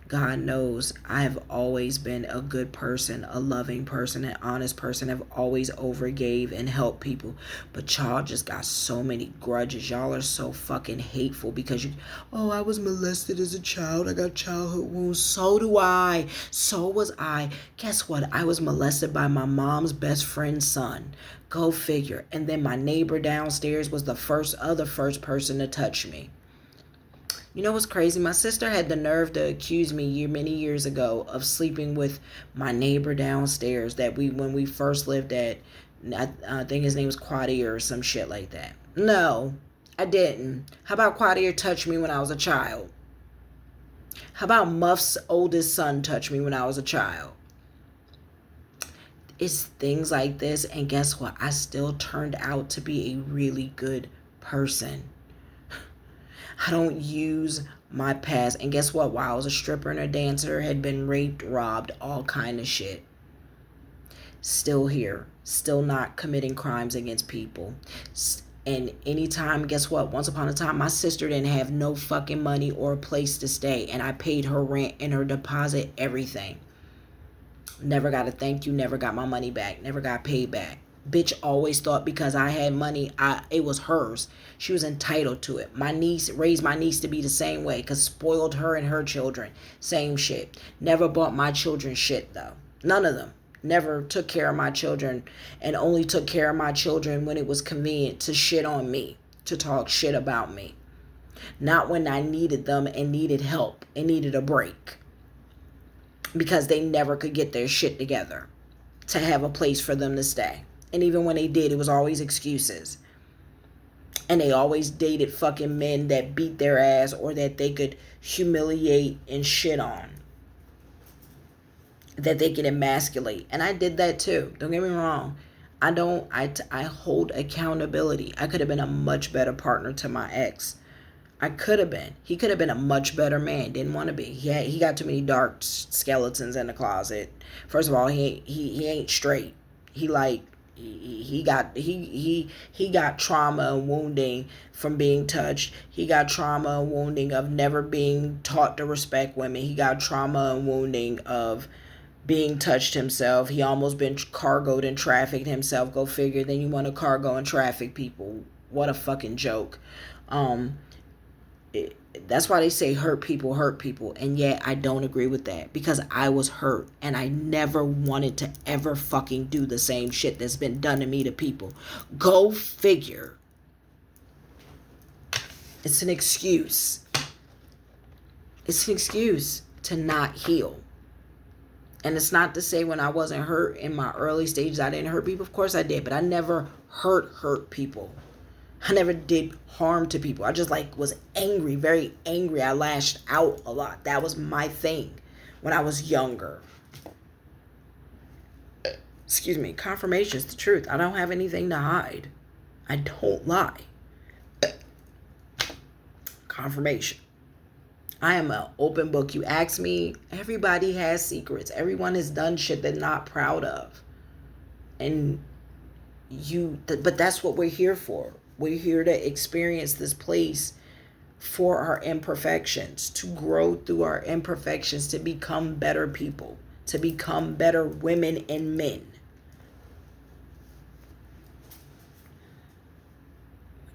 God knows I have always been a good person, a loving person, an honest person. I've always overgave and helped people. But y'all just got so many grudges. Y'all are so fucking hateful because I was molested as a child. I got childhood wounds. So do I. So was I. Guess what? I was molested by my mom's best friend's son. Go figure. And then my neighbor downstairs was the first person to touch me. You know what's crazy? My sister had the nerve to accuse me many years ago of sleeping with my neighbor downstairs when we first lived at, I think his name was Quadir or some shit like that. No, I didn't. How about Quadir touched me when I was a child? How about Muff's oldest son touched me when I was a child? It's things like this, and guess what? I still turned out to be a really good person. I don't use my past. And guess what? While I was a stripper and a dancer, had been raped, robbed, all kind of shit. Still here. Still not committing crimes against people. And anytime, guess what? Once upon a time, my sister didn't have no fucking money or a place to stay. And I paid her rent and her deposit, everything. Never got a thank you. Never got my money back. Never got paid back. Bitch always thought because I had money, it was hers. She was entitled to it. My niece raised my niece to be the same way, because spoiled her and her children. Same shit. Never bought my children shit, though. None of them. Never took care of my children, and only took care of my children when it was convenient to shit on me, to talk shit about me. Not when I needed them and needed help and needed a break, because they never could get their shit together to have a place for them to stay. And even when they did, it was always excuses. And they always dated fucking men that beat their ass or that they could humiliate and shit on. That they could emasculate. And I did that too. Don't get me wrong. I hold accountability. I could have been a much better partner to my ex. I could have been. He could have been a much better man. Didn't want to be. He got too many dark skeletons in the closet. First of all, he ain't straight. He got trauma and wounding from being touched. He got trauma and wounding of never being taught to respect women. He got trauma and wounding of being touched himself. He almost been cargoed and trafficked himself. Go figure. Then you want to cargo and traffic people. What a fucking joke. That's why they say hurt people. And yet I don't agree with that, because I was hurt and I never wanted to ever fucking do the same shit that's been done to me to people. Go figure. It's an excuse. It's an excuse to not heal. And it's not to say when I wasn't hurt in my early stages I didn't hurt people. Of course I did, but I never hurt people. I never did harm to people. I just like was angry, very angry. I lashed out a lot. That was my thing when I was younger. Excuse me. Confirmation is the truth. I don't have anything to hide. I don't lie. Confirmation. I am an open book. You ask me, everybody has secrets. Everyone has done shit they're not proud of. And but that's what we're here for. We're here to experience this place for our imperfections, to grow through our imperfections, to become better people, to become better women and men.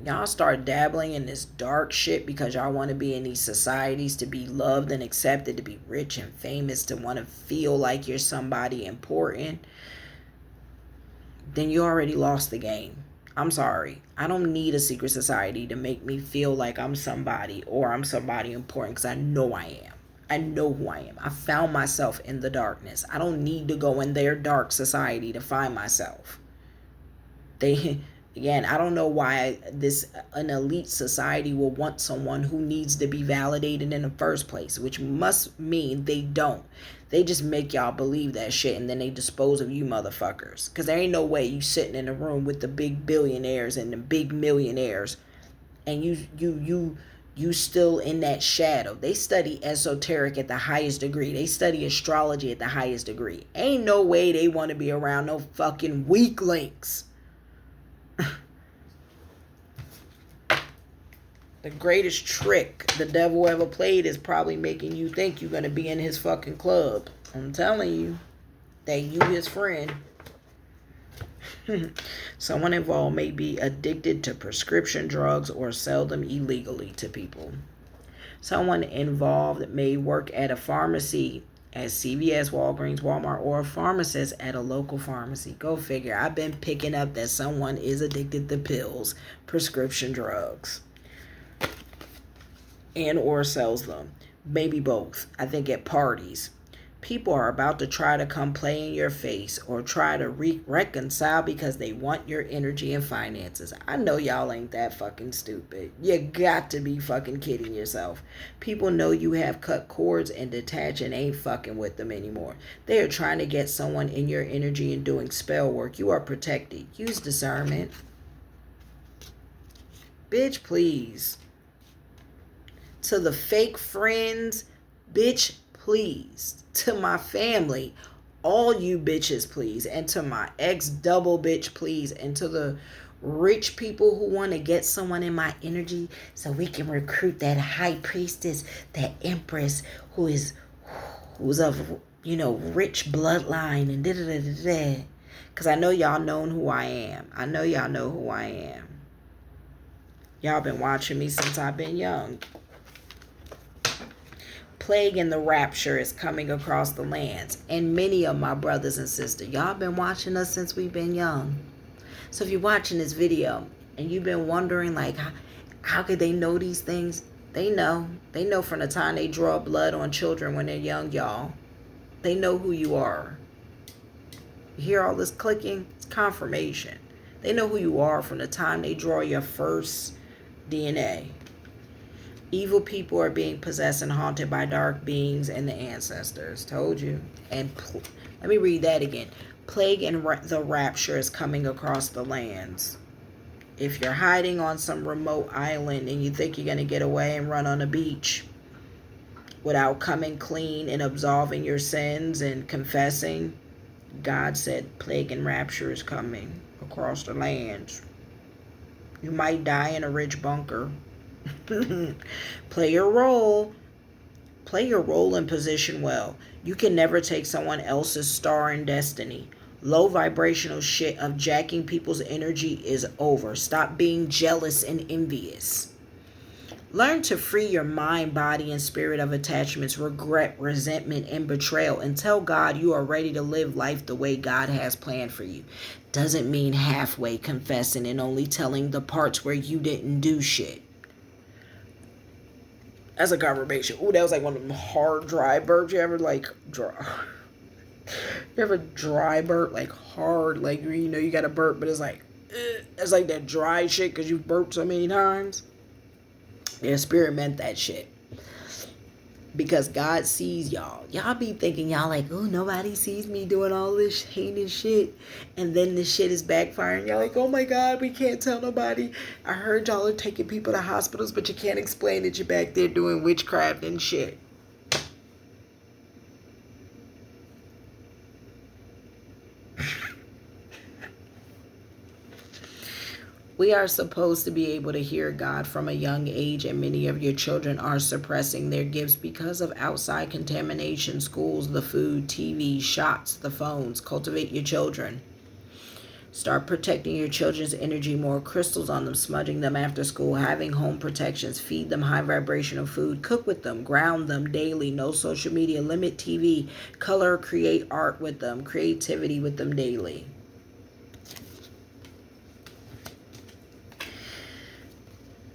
Y'all start dabbling in this dark shit because y'all want to be in these societies, to be loved and accepted, to be rich and famous, to want to feel like you're somebody important, then you already lost the game. I'm sorry. I don't need a secret society to make me feel like I'm somebody or I'm somebody important, because I know I am. I know who I am. I found myself in the darkness. I don't need to go in their dark society to find myself. Again, I don't know why an elite society will want someone who needs to be validated in the first place, which must mean they don't. They just make y'all believe that shit, and then they dispose of you motherfuckers. Because there ain't no way you sitting in a room with the big billionaires and the big millionaires, and you still in that shadow. They study esoteric at the highest degree. They study astrology at the highest degree. Ain't no way they want to be around no fucking weaklings. The greatest trick the devil ever played is probably making you think you're going to be in his fucking club. I'm telling you that you his friend. Someone involved may be addicted to prescription drugs or sell them illegally to people. Someone involved may work at a pharmacy at CVS, Walgreens, Walmart, or a pharmacist at a local pharmacy. Go figure. I've been picking up that someone is addicted to pills, prescription drugs, and or sells them. Maybe both. I think at parties. People are about to try to come play in your face or try to reconcile because they want your energy and finances. I know y'all ain't that fucking stupid. You got to be fucking kidding yourself. People know you have cut cords and detached and ain't fucking with them anymore. They are trying to get someone in your energy and doing spell work. You are protected. Use discernment. Bitch, please. To the fake friends, bitch, please. To my family, all you bitches, please. And to my ex-double bitch, please. And to the rich people who want to get someone in my energy so we can recruit that high priestess, that empress who's of, rich bloodline and da-da-da-da-da. Because I know y'all know who I am. I know y'all know who I am. Y'all been watching me since I've been young. Plague and the rapture is coming across the lands. And many of my brothers and sisters, y'all been watching us since we've been young. So if you're watching this video and you've been wondering, like, how could they know these things? They know. They know from the time they draw blood on children when they're young, y'all. They know who you are. You hear all this clicking? It's confirmation. They know who you are from the time they draw your first DNA. Evil people are being possessed and haunted by dark beings and the ancestors. Told you. And let me read that again. Plague and the rapture is coming across the lands. If you're hiding on some remote island and you think you're going to get away and run on a beach without coming clean and absolving your sins and confessing, God said plague and rapture is coming across the lands. You might die in a rich bunker. Play your role. Play your role and position well. You can never take someone else's star and destiny. Low vibrational shit of jacking people's energy is over. Stop being jealous and envious. Learn to free your mind, body, and spirit of attachments, regret, resentment, and betrayal, and tell God you are ready to live life the way God has planned for you. Doesn't mean halfway confessing and only telling the parts where you didn't do shit. That's a confirmation. Ooh, that was like one of them hard, dry burps. You ever dry burp, like hard, like, you got a burp, but it's like, That's like that dry shit because you've burped so many times. Their spirit meant that shit. Because God sees y'all. Y'all be thinking y'all like, oh, nobody sees me doing all this heinous shit. And then this shit is backfiring. Y'all like, oh my God, we can't tell nobody. I heard y'all are taking people to hospitals, but you can't explain that you're back there doing witchcraft and shit. We are supposed to be able to hear God from a young age, and many of your children are suppressing their gifts because of outside contamination, schools, the food, TV, shots, the phones. Cultivate your children. Start protecting your children's energy more. Crystals on them, smudging them after school, having home protections. Feed them high vibrational food. Cook with them. Ground them daily. No social media. Limit TV. Color, create art with them. Creativity with them daily.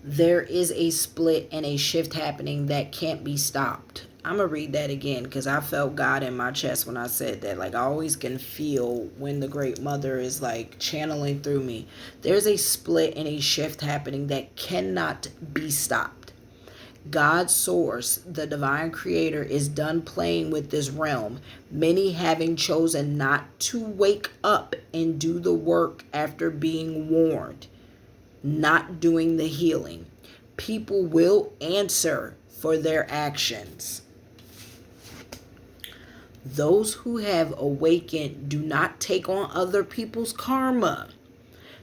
There is a split and a shift happening that can't be stopped. I'm going to read that again because I felt God in my chest when I said that. Like, I always can feel when the Great Mother is like channeling through me. There's a split and a shift happening that cannot be stopped. God's source, the divine creator, is done playing with this realm, many having chosen not to wake up and do the work after being warned. Not doing the healing. People will answer for their actions. Those who have awakened do not take on other people's karma.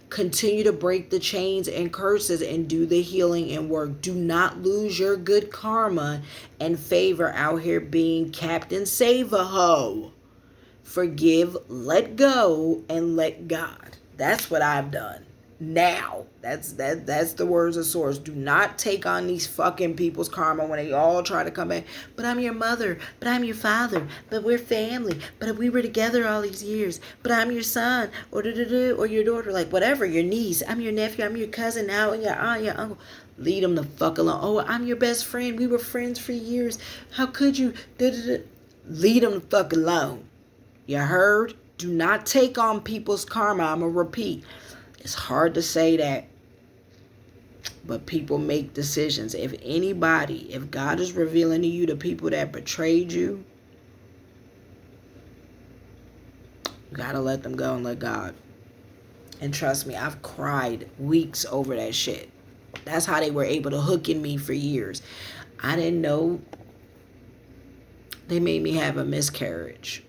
Continue to break the chains and curses and do the healing and work. Do not lose your good karma and favor out here being Captain Save-A-Ho. Forgive, let go, and let God. That's what I've done. Now, that's the words of source. Do not take on these fucking people's karma when they all try to come back. But I'm your mother. But I'm your father. But we're family. But we were together all these years. But I'm your son or your daughter, like whatever, your niece. I'm your nephew. I'm your cousin now, and your aunt, your uncle. Leave them the fuck alone. Oh, I'm your best friend. We were friends for years. How could you? Leave them the fuck alone. You heard? Do not take on people's karma. I'm going to repeat. It's hard to say that, but people make decisions. If God is revealing to you the people that betrayed you, you got to let them go and let God. And trust me, I've cried weeks over that shit. That's how they were able to hook in me for years. I didn't know they made me have a miscarriage.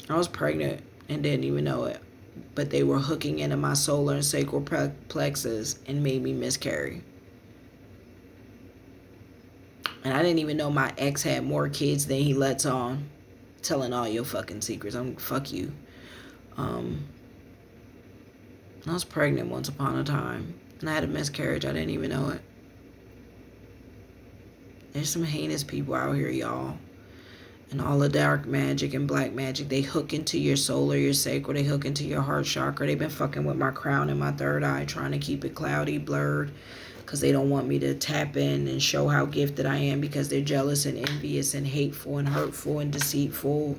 I was pregnant and didn't even know it. But they were hooking into my solar and sacral plexus and made me miscarry. And I didn't even know my ex had more kids than he lets on. Telling all your fucking secrets. Fuck you. I was pregnant once upon a time. And I had a miscarriage. I didn't even know it. There's some heinous people out here, y'all. And all the dark magic and black magic, they hook into your soul or your sacral. They hook into your heart chakra. They've been fucking with my crown and my third eye, trying to keep it cloudy, blurred, because they don't want me to tap in and show how gifted I am, because they're jealous and envious and hateful and hurtful and deceitful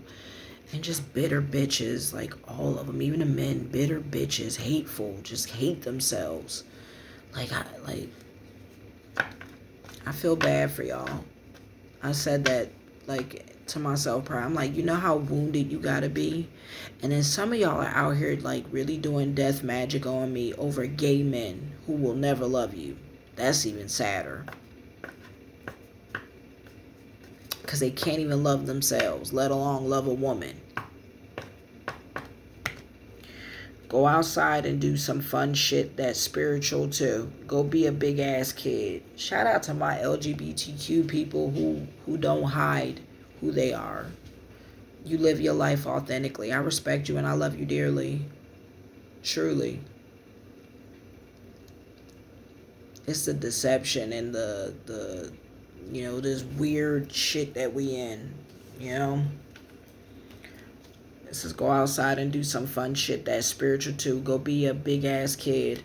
and just bitter bitches, like all of them, even the men, bitter bitches, hateful, just hate themselves. I feel bad for y'all. I said that to myself prior. I'm like, you know how wounded you gotta be? And then some of y'all are out here really doing death magic on me over gay men who will never love you. That's even sadder. Because they can't even love themselves, let alone love a woman. Go outside and do some fun shit that's spiritual too. Go be a big ass kid. Shout out to my LGBTQ people who don't hide who they are. You live your life authentically. I respect you and I love you dearly. Truly. It's the deception and the this weird shit that we in, This is go outside and do some fun shit that's spiritual too. Go be a big ass kid.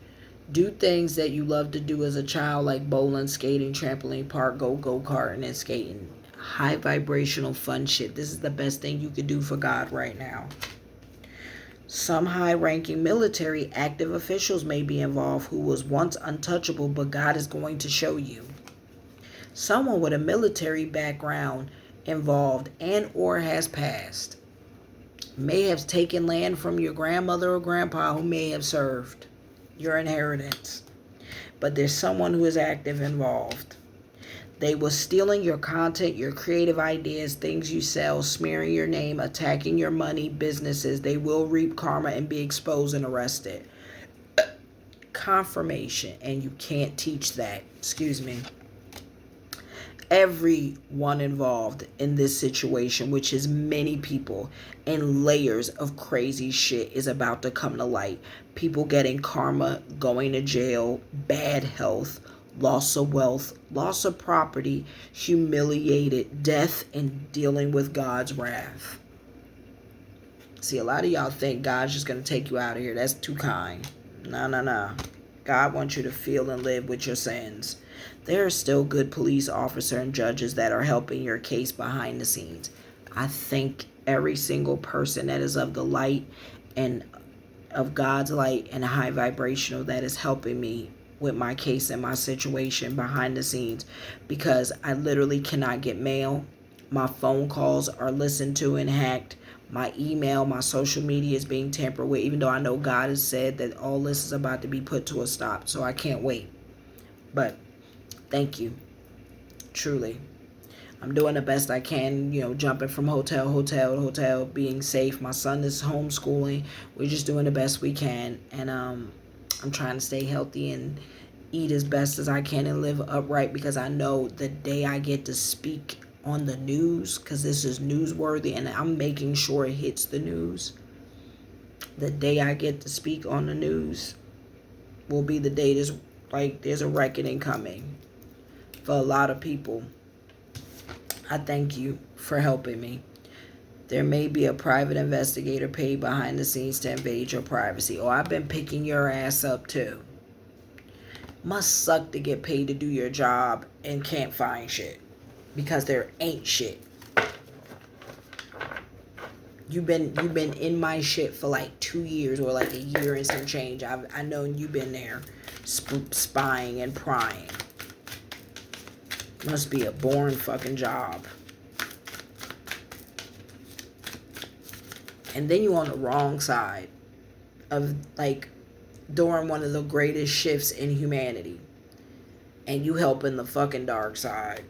Do things that you love to do as a child, like bowling, skating, trampoline park, go-karting and skating. High vibrational fun shit. This is the best thing you could do for God right now. Some high-ranking military active officials may be involved who was once untouchable, but God is going to show you. Someone with a military background involved and or has passed may have taken land from your grandmother or grandpa who may have served your inheritance. But there's someone who is active involved. They were stealing your content, your creative ideas, things you sell, smearing your name, attacking your money, businesses. They will reap karma and be exposed and arrested. Confirmation, and you can't teach that. Excuse me. Everyone involved in this situation, which is many people and layers of crazy shit, is about to come to light. People getting karma, going to jail, bad health, loss of wealth, loss of property, humiliated, death, and dealing with God's wrath. See, a lot of y'all think God's just going to take you out of here. That's too kind. No. God wants you to feel and live with your sins. There are still good police officers and judges that are helping your case behind the scenes. I thank every single person that is of the light and of God's light and high vibrational that is helping me with my case and my situation behind the scenes, because I literally cannot get mail. My phone calls are listened to and hacked. My email, my social media is being tampered with, even though I know God has said that all this is about to be put to a stop. So I can't wait. But thank you. Truly. I'm doing the best I can, jumping from hotel to hotel, being safe. My son is homeschooling. We're just doing the best we can. And I'm trying to stay healthy and eat as best as I can and live upright, because I know the day I get to speak on the news, because this is newsworthy and I'm making sure it hits the news. The day I get to speak on the news will be the day there's a reckoning coming for a lot of people. I thank you for helping me. There may be a private investigator paid behind the scenes to invade your privacy. Oh, I've been picking your ass up too. Must suck to get paid to do your job and can't find shit, because there ain't shit. You've been in my shit for like 2 years or like a year and some change. I know you've been there spying and prying. Must be a boring fucking job. And then you on the wrong side of during one of the greatest shifts in humanity. And you helping the fucking dark side.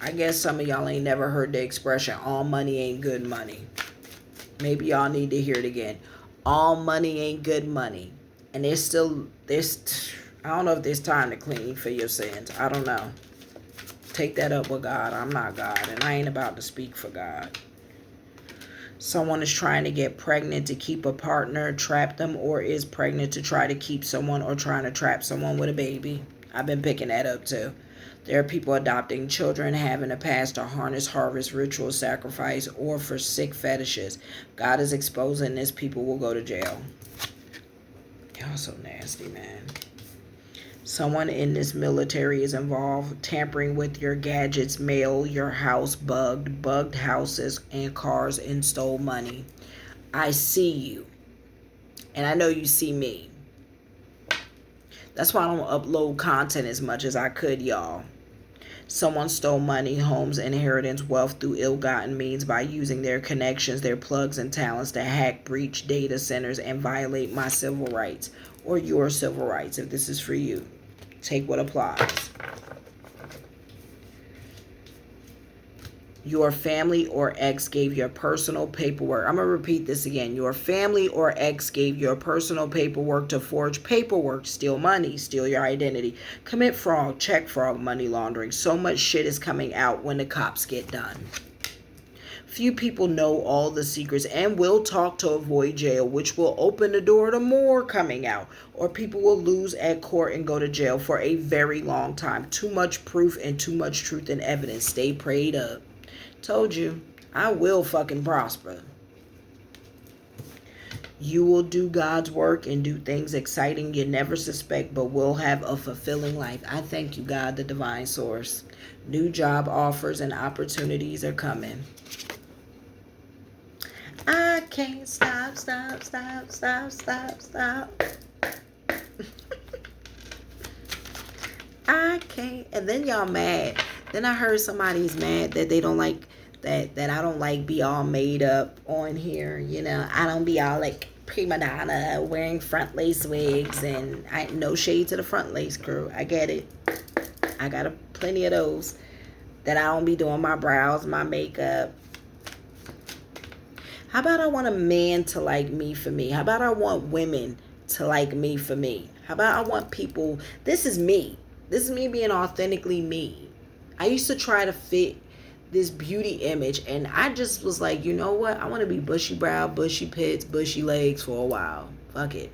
I guess some of y'all ain't never heard the expression, all money ain't good money. Maybe y'all need to hear it again. All money ain't good money. And there's I don't know if there's time to clean for your sins. I don't know. Take that up with God. I'm not God, and I ain't about to speak for God. Someone is trying to get pregnant to keep a partner, trap them, or is pregnant to try to keep someone or trying to trap someone with a baby. I've been picking that up too. There are people adopting children, having a past to harness, harvest, ritual, sacrifice, or for sick fetishes. God is exposing this. People will go to jail. Y'all so nasty, man. Someone in this military is involved, tampering with your gadgets, mail, your house bugged houses and cars, and stole money. I see you. And I know you see me. That's why I don't upload content as much as I could, y'all. Someone stole money, homes, inheritance, wealth through ill-gotten means by using their connections, their plugs and talents to hack, breach data centers, and violate my civil rights, or your civil rights, if this is for you. Take what applies. Your family or ex gave your personal paperwork. I'm going to repeat this again. Your family or ex gave your personal paperwork to forge paperwork, steal money, steal your identity, commit fraud, check fraud, money laundering. So much shit is coming out when the cops get done. Few people know all the secrets and will talk to avoid jail, which will open the door to more coming out. Or people will lose at court and go to jail for a very long time. Too much proof and too much truth and evidence. Stay prayed up. Told you, I will fucking prosper. You will do God's work and do things exciting you never suspect, but will have a fulfilling life. I thank you, God, the divine source. New job offers and opportunities are coming. I can't stop. I can't. And then y'all mad. Then I heard somebody's mad that they don't like that I don't like be all made up on here. You know, I don't be all like prima donna wearing front lace wigs, and I no shade to the front lace crew. I get it. I got plenty of those. That I don't be doing my brows, my makeup. How about I want a man to like me for me? How about I want women to like me for me? How about I want people, this is me. This is me being authentically me. I used to try to fit this beauty image, and I just was like, you know what? I want to be bushy brow, bushy pits, bushy legs for a while. Fuck it.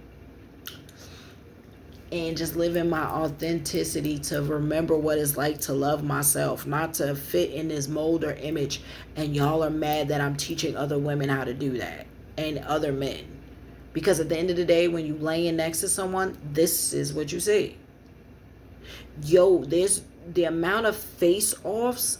And just live in my authenticity to remember what it's like to love myself, not to fit in this mold or image. And y'all are mad that I'm teaching other women how to do that, and other men. Because at the end of the day, when you laying next to someone, this is what you see. Yo, there's the amount of face-offs.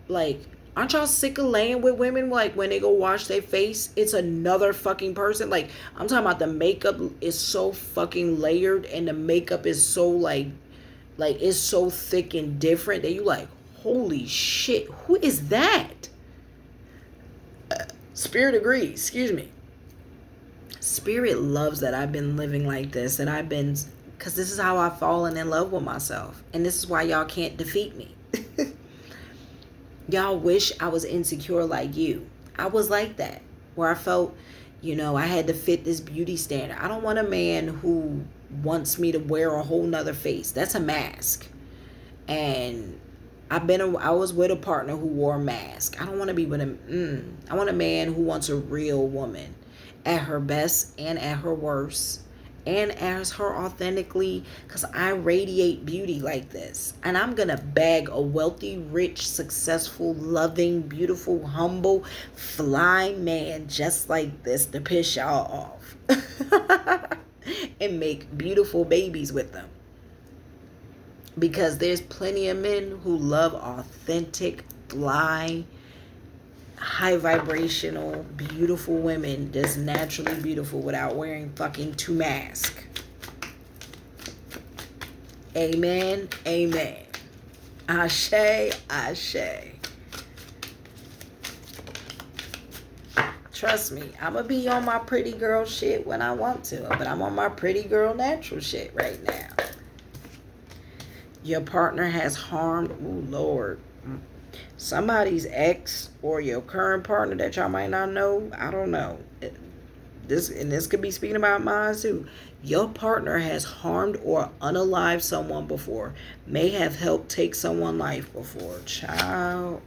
Like, aren't y'all sick of laying with women? Like, when they go wash their face, it's another fucking person. Like, I'm talking about the makeup is so fucking layered, and the makeup is so like it's so thick and different that you like, holy shit, who is that? Spirit agrees. Excuse me. Spirit loves that I've been living like this, and I've been, because this is how I've fallen in love with myself, and this is why y'all can't defeat me. Y'all wish I was insecure like you. I was like that, where I felt, you know, I had to fit this beauty standard. I don't want a man who wants me to wear a whole nother face. That's a mask. And I was with a partner who wore a mask. I don't want to be with him. I want a man who wants a real woman at her best and at her worst, and as her authentically, because I radiate beauty like this. And I'm going to bag a wealthy, rich, successful, loving, beautiful, humble, fly man just like this to piss y'all off. And make beautiful babies with them. Because there's plenty of men who love authentic, fly, high vibrational, beautiful women, just naturally beautiful without wearing fucking two masks. Amen. Amen. Ashe. Ashe. Trust me, I'm going to be on my pretty girl shit when I want to, but I'm on my pretty girl natural shit right now. Your partner has harmed, ooh, Lord, somebody's ex or your current partner that y'all might not know. I don't know. This could be speaking about mine too. Your partner has harmed or unalived someone before. May have helped take someone's life before. Child.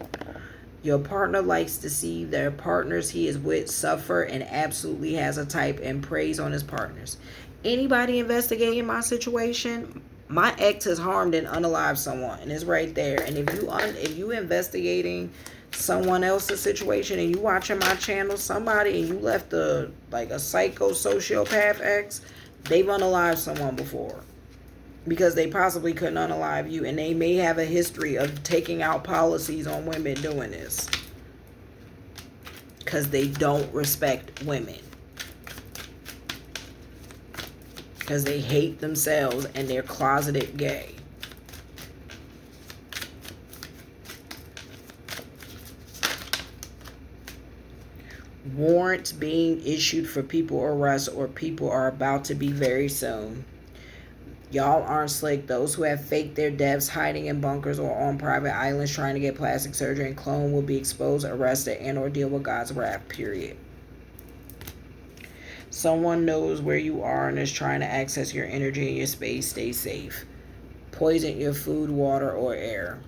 Your partner likes to see their partners he is with suffer and absolutely has a type and preys on his partners. Anybody investigating my situation? My ex has harmed and unalived someone, and it's right there. And if you investigating someone else's situation and you watching my channel, somebody, and you left a psycho sociopath ex, they've unalived someone before. Because they possibly couldn't unalive you, and they may have a history of taking out policies on women doing this. Because they don't respect women. Because they hate themselves and they're closeted gay. Warrants being issued for people arrest or people are about to be very soon. Y'all aren't slick. Those who have faked their deaths hiding in bunkers or on private islands trying to get plastic surgery and clone will be exposed, arrested, and or deal with God's wrath, period. Someone knows where you are and is trying to access your energy and your space. Stay safe. Poison your food, water, or air.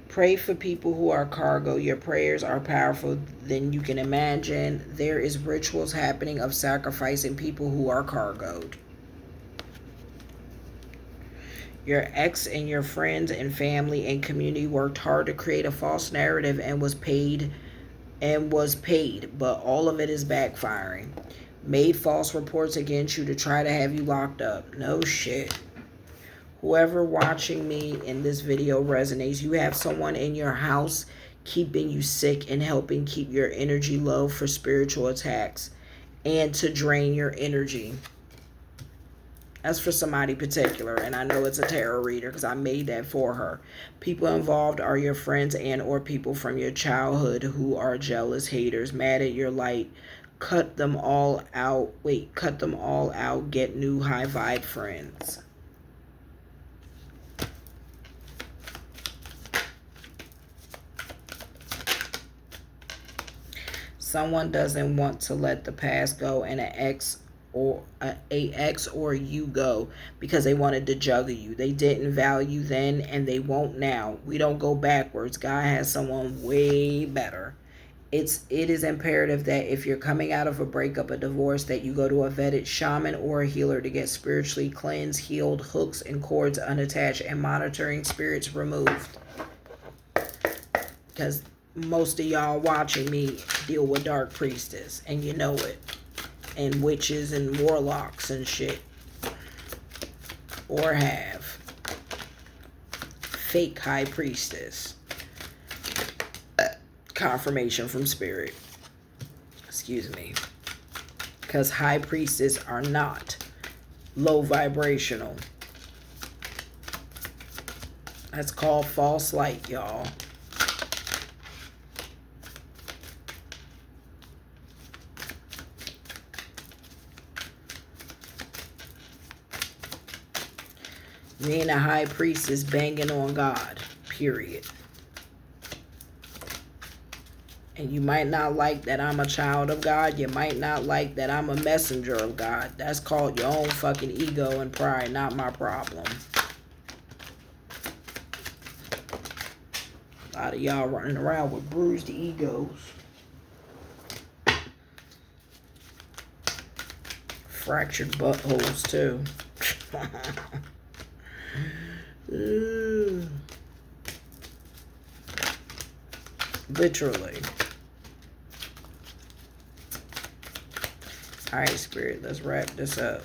Pray for people who are cargo. Your prayers are powerful than you can imagine. There is rituals happening of sacrificing people who are cargoed. Your ex and your friends and family and community worked hard to create a false narrative and was paid and was paid, but all of it is backfiring. Made false reports against you to try to have you locked up. No shit. Whoever watching me in this video resonates. You have someone in your house keeping you sick and helping keep your energy low for spiritual attacks and to drain your energy. That's for somebody particular, and I know it's a tarot reader because I made that for her. People involved are your friends and or people from your childhood who are jealous, haters, mad at your light. Cut them all out. Cut them all out. Get new high vibe friends. Someone doesn't want to let the past go and an ex or you go because they wanted to juggle you. They didn't value then and they won't now. We don't go backwards. God has someone way better. It is imperative that if you're coming out of a breakup, a divorce, that you go to a vetted shaman or a healer to get spiritually cleansed, healed, hooks and cords unattached, and monitoring spirits removed. Because most of y'all watching me deal with dark priestess, and you know it. And witches and warlocks and shit. Or have. Fake high priestess. Confirmation from spirit. Excuse me. Because high priestess are not low vibrational. That's called false light, y'all. Being a high priest is banging on God, period. And you might not like that I'm a child of God. You might not like that I'm a messenger of God. That's called your own fucking ego and pride, not my problem. A lot of y'all running around with bruised egos. Fractured buttholes, too. Literally. Alright, Spirit, let's wrap this up.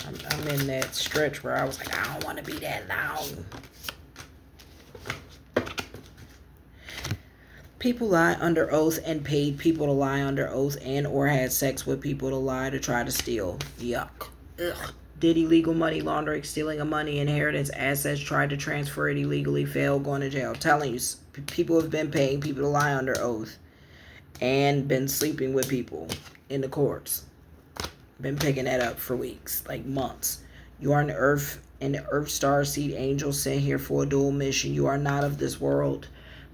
I'm in that stretch where I was like, I don't want to be that long. People lie under oath and paid people to lie under oath and or had sex with people to lie to try to steal. Yuck. Ugh. Did illegal money laundering, stealing of money, inheritance, assets, tried to transfer it illegally, failed, going to jail. I'm telling you, people have been paying people to lie under oath and been sleeping with people in the courts. Been picking that up for weeks, like months. You are an earth star seed angel sent here for a dual mission. You are not of this world.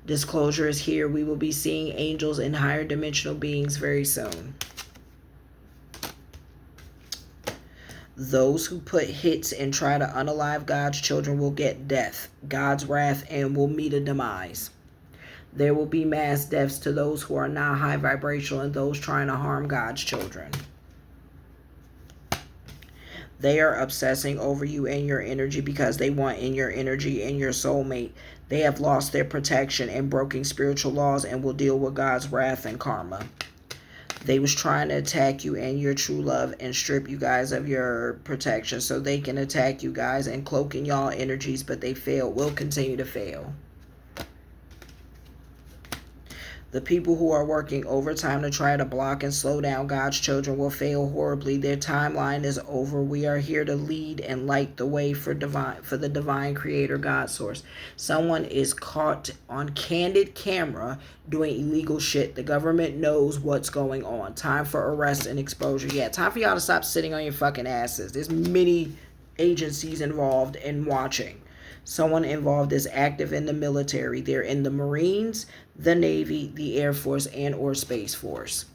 Disclosure is here. We will be seeing angels and higher dimensional beings very soon. Those who put hits and try to unalive God's children will get death, God's wrath, and will meet a demise. There will be mass deaths to those who are not high vibrational and those trying to harm God's children. They are obsessing over you and your energy because they want in your energy and your soulmate. They have lost their protection and broken spiritual laws and will deal with God's wrath and karma. They was trying to attack you and your true love and strip you guys of your protection so they can attack you guys and cloak in y'all energies, but they failed, will continue to fail. The people who are working overtime to try to block and slow down God's children will fail horribly. Their timeline is over. We are here to lead and light the way for the divine creator God source. Someone is caught on candid camera doing illegal shit. The government knows what's going on. Time for arrest and exposure. Yeah, time for y'all to stop sitting on your fucking asses. There's many agencies involved in watching. Someone involved is active in the military. They're in the Marines, the Navy, the Air Force, and or Space Force.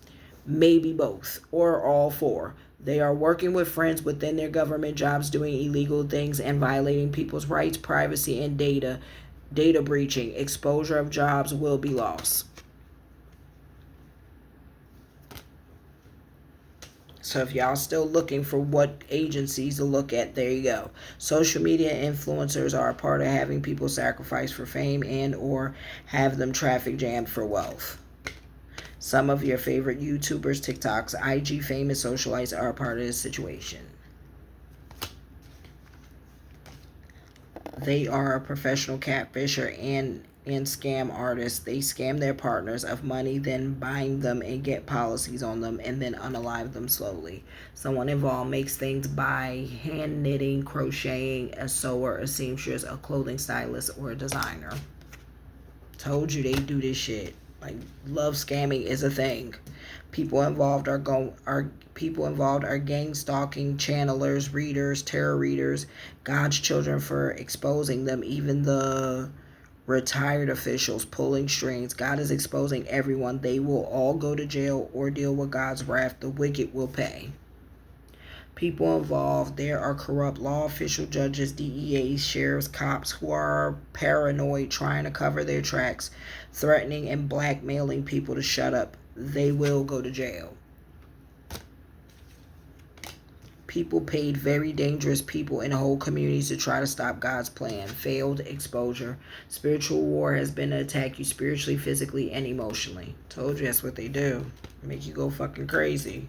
Maybe both or all four. They are working with friends within their government jobs doing illegal things and violating people's rights, privacy, and data breaching. Exposure of jobs will be lost. So if y'all still looking for what agencies to look at, there you go. Social media influencers are a part of having people sacrifice for fame and or have them traffic jammed for wealth. Some of your favorite YouTubers, TikToks, IG famous socialites are a part of this situation. They are a professional catfisher and scam artists. They scam their partners of money, then bind them and get policies on them, and then unalive them slowly. Someone involved makes things by hand knitting, crocheting, a sewer, a seamstress, a clothing stylist, or a designer. Told you they do this shit. Like, love scamming is a thing. People involved are gang stalking, channelers, readers, tarot readers, God's children for exposing them, even the retired officials pulling strings. God is exposing everyone. They will all go to jail or deal with God's wrath. The wicked will pay. People involved, there are corrupt law official, judges, DEAs, sheriffs, cops who are paranoid, trying to cover their tracks, threatening and blackmailing people to shut up. They will go to jail. People paid very dangerous people in whole communities to try to stop God's plan. Failed exposure. Spiritual war has been to attack you spiritually, physically, and emotionally. Told you that's what they do. Make you go fucking crazy.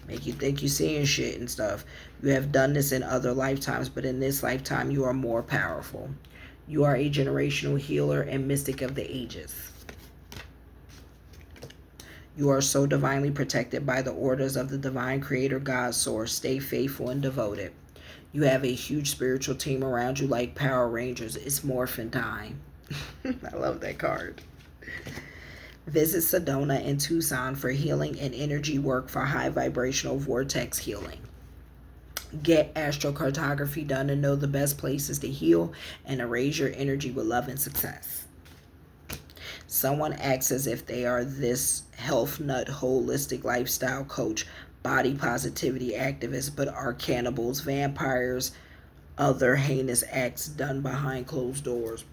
Make you think you're seeing shit and stuff. You have done this in other lifetimes, but in this lifetime, you are more powerful. You are a generational healer and mystic of the ages. You are so divinely protected by the orders of the divine creator, God source. Stay faithful and devoted. You have a huge spiritual team around you like Power Rangers. It's morphin' time. I love that card. Visit Sedona in Tucson for healing and energy work for high vibrational vortex healing. Get astrocartography done and know the best places to heal and erase your energy with love and success. Someone acts as if they are this health nut, holistic lifestyle coach, body positivity activist, but are cannibals, vampires, other heinous acts done behind closed doors.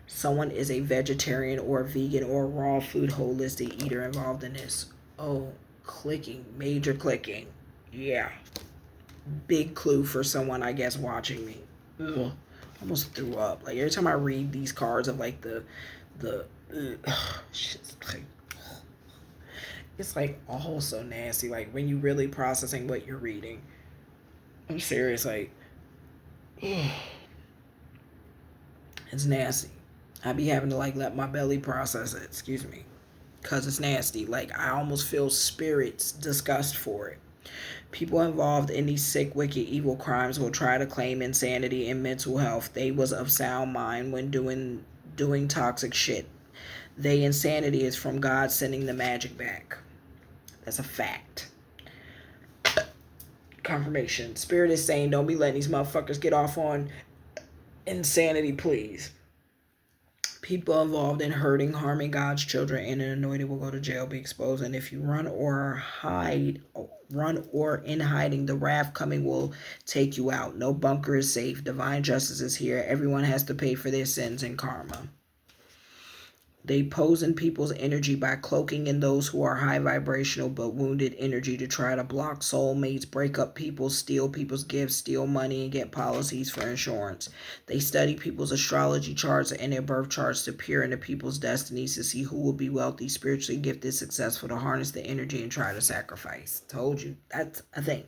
Someone is a vegetarian or vegan or raw food holistic eater involved in this. Oh, clicking, major clicking. Yeah. Big clue for someone, I guess, watching me. Ugh. Almost threw up. Like, every time I read these cards of like it's like all so nasty. Like, when you really processing what you're reading. I'm serious, like, it's nasty. I be having to like let my belly process it, excuse me, because it's nasty. Like, I almost feel spirits disgust for it. People involved in these sick, wicked, evil crimes will try to claim insanity and mental health. They was of sound mind when doing toxic shit. They insanity is from God sending the magic back. That's a fact. Confirmation. Spirit is saying, don't be letting these motherfuckers get off on insanity, please. People involved in hurting, harming God's children and an anointed will go to jail, be exposed. And if you run or in hiding, the wrath coming will take you out. No bunker is safe. Divine justice is here. Everyone has to pay for their sins and karma. They poison people's energy by cloaking in those who are high vibrational but wounded energy to try to block soulmates, break up people, steal people's gifts, steal money, and get policies for insurance. They study people's astrology charts and their birth charts to peer into people's destinies to see who will be wealthy, spiritually gifted, successful, to harness the energy and try to sacrifice. Told you. That's a thing.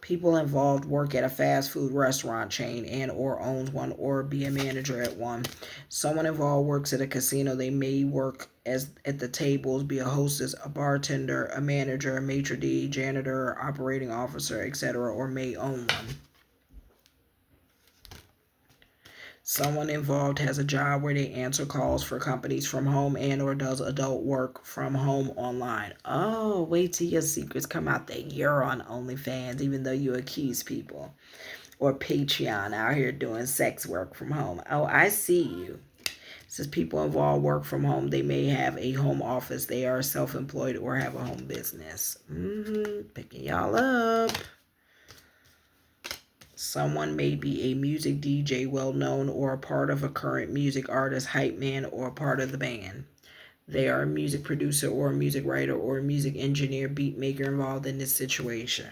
People involved work at a fast food restaurant chain and or owns one or be a manager at one. Someone involved works at a casino. They may work as at the tables, be a hostess, a bartender, a manager, a maitre d', janitor, operating officer, etc., or may own one. Someone involved has a job where they answer calls for companies from home and or does adult work from home online. Oh, wait till your secrets come out that you're on OnlyFans, even though you accuse people. Or Patreon, out here doing sex work from home. Oh, I see you. It says people involved work from home. They may have a home office. They are self-employed or have a home business. Picking y'all up. Someone may be a music DJ well known or a part of a current music artist, hype man, or a part of the band. They are a music producer or a music writer or a music engineer, beat maker involved in this situation.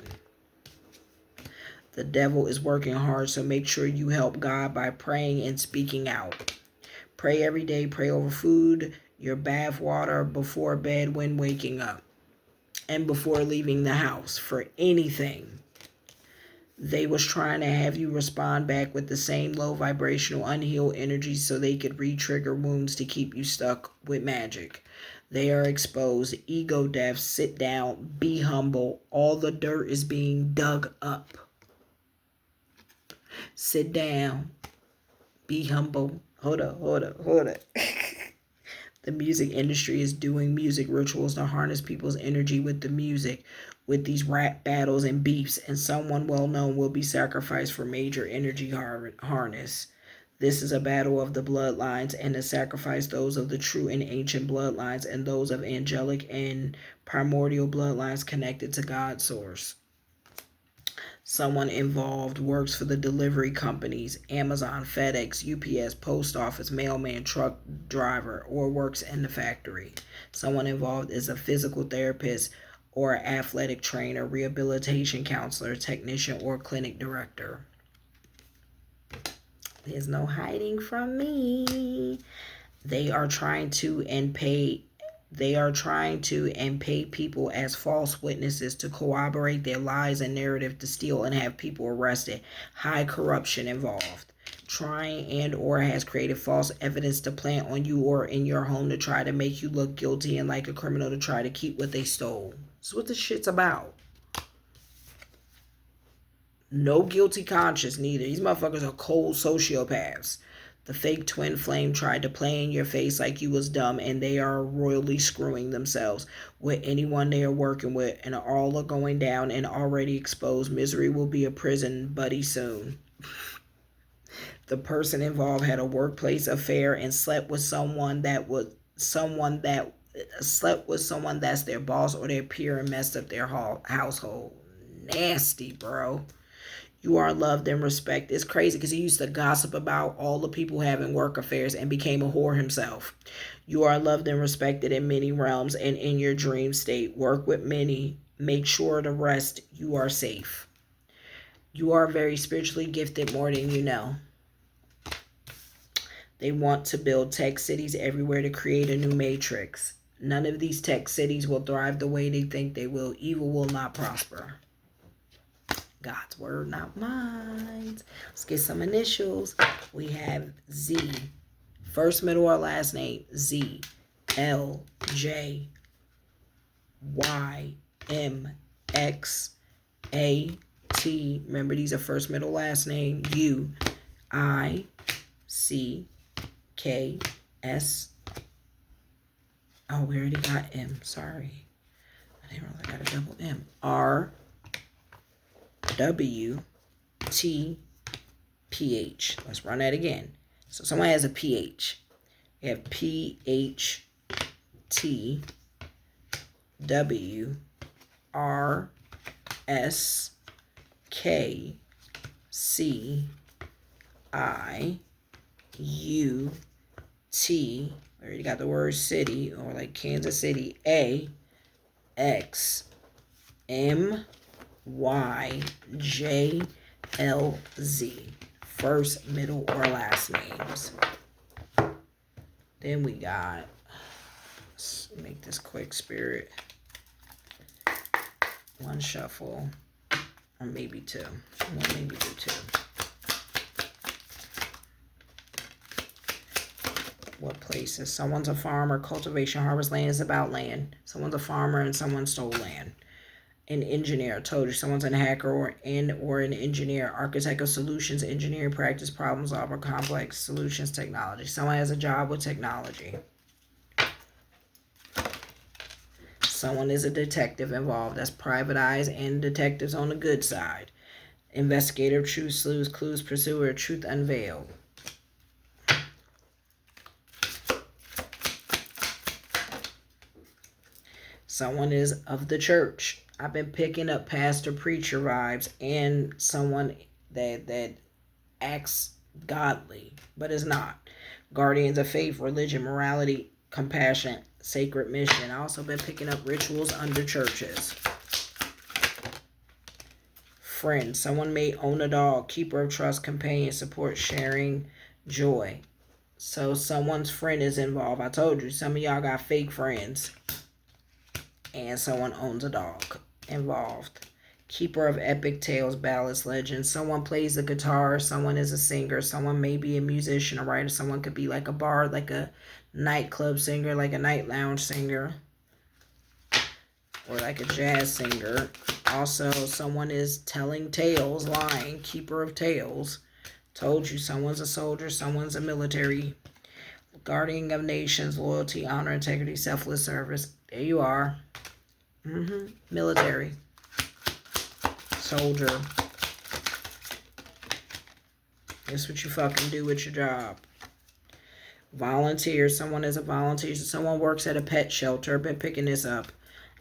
The devil is working hard, so make sure you help God by praying and speaking out. Pray every day, pray over food your bath water before bed when waking up, and before leaving the house for anything. They was trying to have you respond back with the same low vibrational unhealed energy so they could re-trigger wounds to keep you stuck with magic. They are exposed. Ego death. Sit down. Be humble. All the dirt is being dug up. Sit down. Be humble. Hold up. The music industry is doing music rituals to harness people's energy with the music, with these rap battles and beefs, and someone well known will be sacrificed for major energy harness. This is a battle of the bloodlines, and to sacrifice those of the true and ancient bloodlines and those of angelic and primordial bloodlines connected to God's source. Someone involved works for the delivery companies, Amazon, FedEx, UPS, post office, mailman, truck driver, or works in the factory. Someone involved is a physical therapist or athletic trainer, rehabilitation counselor, technician, or clinic director. There's no hiding from me. They are trying to pay people as false witnesses to corroborate their lies and narrative to steal and have people arrested. High corruption involved. Trying and or has created false evidence to plant on you or in your home to try to make you look guilty and like a criminal to try to keep what they stole. That's what this shit's about. No guilty conscience neither. These motherfuckers are cold sociopaths. The fake twin flame tried to play in your face like you was dumb, and they are royally screwing themselves with anyone they are working with, and all are going down and already exposed. Misery will be a prison buddy soon. The person involved had a workplace affair and slept with someone that's their boss or their peer and messed up their household. Nasty, bro. You are loved and respected. It's crazy because he used to gossip about all the people having work affairs and became a whore himself. You are loved and respected in many realms and in your dream state. Work with many. Make sure the rest you are safe. You are very spiritually gifted more than you know. They want to build tech cities everywhere to create a new matrix. None of these tech cities will thrive the way they think they will. Evil will not prosper. God's word, not mine. Let's get some initials. We have Z. First, middle, or last name. Z. L. J. Y. M. X. A. T. Remember, these are first, middle, last name. U. I. C. K. S. Oh, we already got M. Sorry. I didn't realize I got a double M. R. W, T, P-H. Let's run that again. So someone has a P-H. You have P-H, T, W, R, S, K, C, I, U, T. We already got the word city, or like Kansas City. A, X, M, Y, J, L, Z. First, middle, or last names. Then we got, let's make this quick, Spirit. One shuffle, or maybe two. We'll maybe do two. What places? Someone's a farmer. Cultivation, harvest, land is about land. Someone's a farmer and someone stole land. An engineer, I told you, someone's an hacker or an engineer. Architect of solutions, engineering practice, problem solver, complex solutions, technology. Someone has a job with technology. Someone is a detective involved. That's private eyes and detectives on the good side. Investigator, truth sleuth, clues, pursuer, truth unveiled. Someone is of the church. I've been picking up pastor preacher vibes and someone that acts godly, but is not. Guardians of faith, religion, morality, compassion, sacred mission. I've also been picking up rituals under churches. Friend, someone may own a dog, keeper of trust, companion, support, sharing, joy. So someone's friend is involved. I told you, some of y'all got fake friends. And someone owns a dog involved. Keeper of epic tales, ballads, legends. Someone plays the guitar. Someone is a singer. Someone may be a musician, a writer. Someone could be like a bard, like a nightclub singer, like a night lounge singer, or like a jazz singer. Also, someone is telling tales, lying, keeper of tales. Told you, someone's a soldier, someone's a military, guardian of nations, loyalty, honor, integrity, selfless service. There you are. Military. Soldier. That's what you fucking do with your job. Volunteer. Someone is a volunteer. Someone works at a pet shelter. Been picking this up.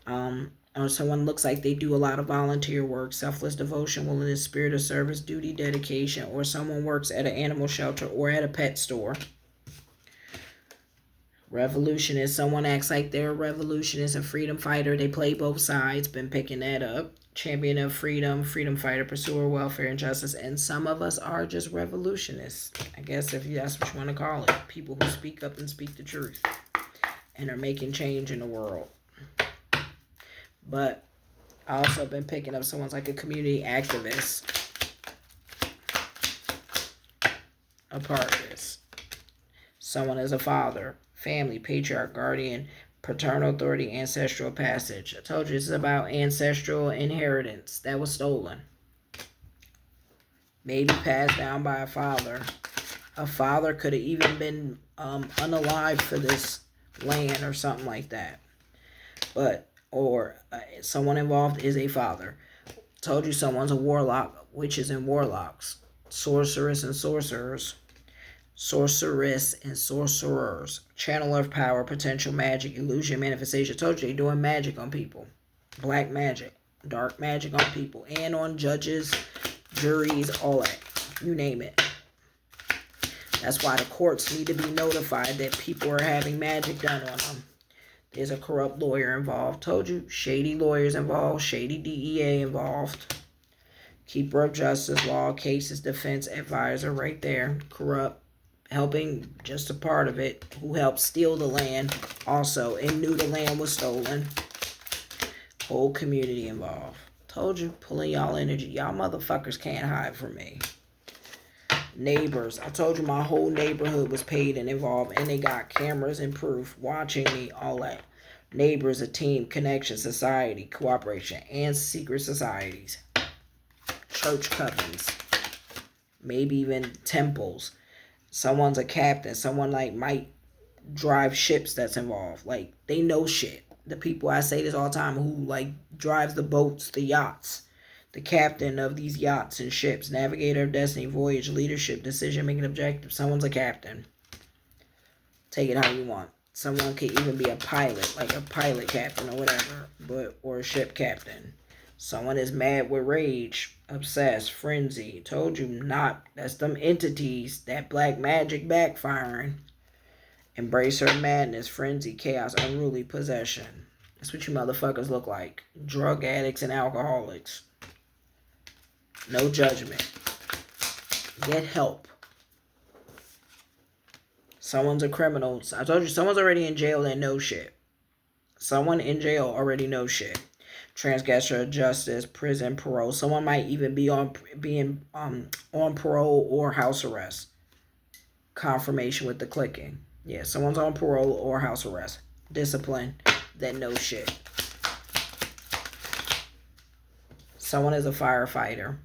Or someone looks like they do a lot of volunteer work. Selfless devotion, willingness, spirit of service, duty, dedication. Or someone works at an animal shelter or at a pet store. Revolutionist. Someone acts like they're a revolutionist, a freedom fighter. They play both sides. Been picking that up. Champion of freedom, freedom fighter, pursuer, welfare, and justice. And some of us are just revolutionists. I guess if that's what you want to call it. People who speak up and speak the truth. And are making change in the world. But I also been picking up someone's like a community activist. A part of this. Someone is a father. Family, patriarch, guardian, paternal authority, ancestral passage. I told you this is about ancestral inheritance that was stolen. Maybe passed down by a father. A father could have even been unalive for this land or something like that. But, or someone involved is a father. Told you someone's a warlock, witches and warlocks. Sorceress and sorcerers. Sorceress and sorcerers. Channeler of power, potential magic, illusion, manifestation. Told you they're doing magic on people. Black magic, dark magic on people. And on judges, juries, all that. You name it. That's why the courts need to be notified that people are having magic done on them. There's a corrupt lawyer involved. Told you, shady lawyers involved. Shady DEA involved. Keeper of justice, law, cases, defense, advisor, right there. Corrupt. Helping, just a part of it, who helped steal the land also and knew the land was stolen. Whole community involved. Told you, pulling y'all energy. Y'all motherfuckers can't hide from me. Neighbors. I told you my whole neighborhood was paid and involved, and they got cameras and proof watching me, all that. Neighbors, a team, connection, society, cooperation, and secret societies. Church covens. Maybe even temples. Someone's a captain. Someone like might drive ships that's involved. Like, they know shit. The people, I say this all the time, who like drives the boats, the yachts. The captain of these yachts and ships. Navigator of destiny, voyage, leadership, decision making, objective. Someone's a captain. Take it how you want. Someone could even be a pilot, like a pilot captain or whatever, or a ship captain. Someone is mad with rage, obsessed, frenzy. Told you not. That's them entities. That black magic backfiring. Embrace her madness, frenzy, chaos, unruly possession. That's what you motherfuckers look like. Drug addicts and alcoholics. No judgment. Get help. Someone's a criminal. I told you, someone's already in jail that knows shit. Someone in jail already knows shit. Transgressor of justice, prison, parole. Someone might even be on parole or house arrest. Confirmation with the clicking. Yeah, someone's on parole or house arrest. Discipline that knows shit. Someone is a firefighter.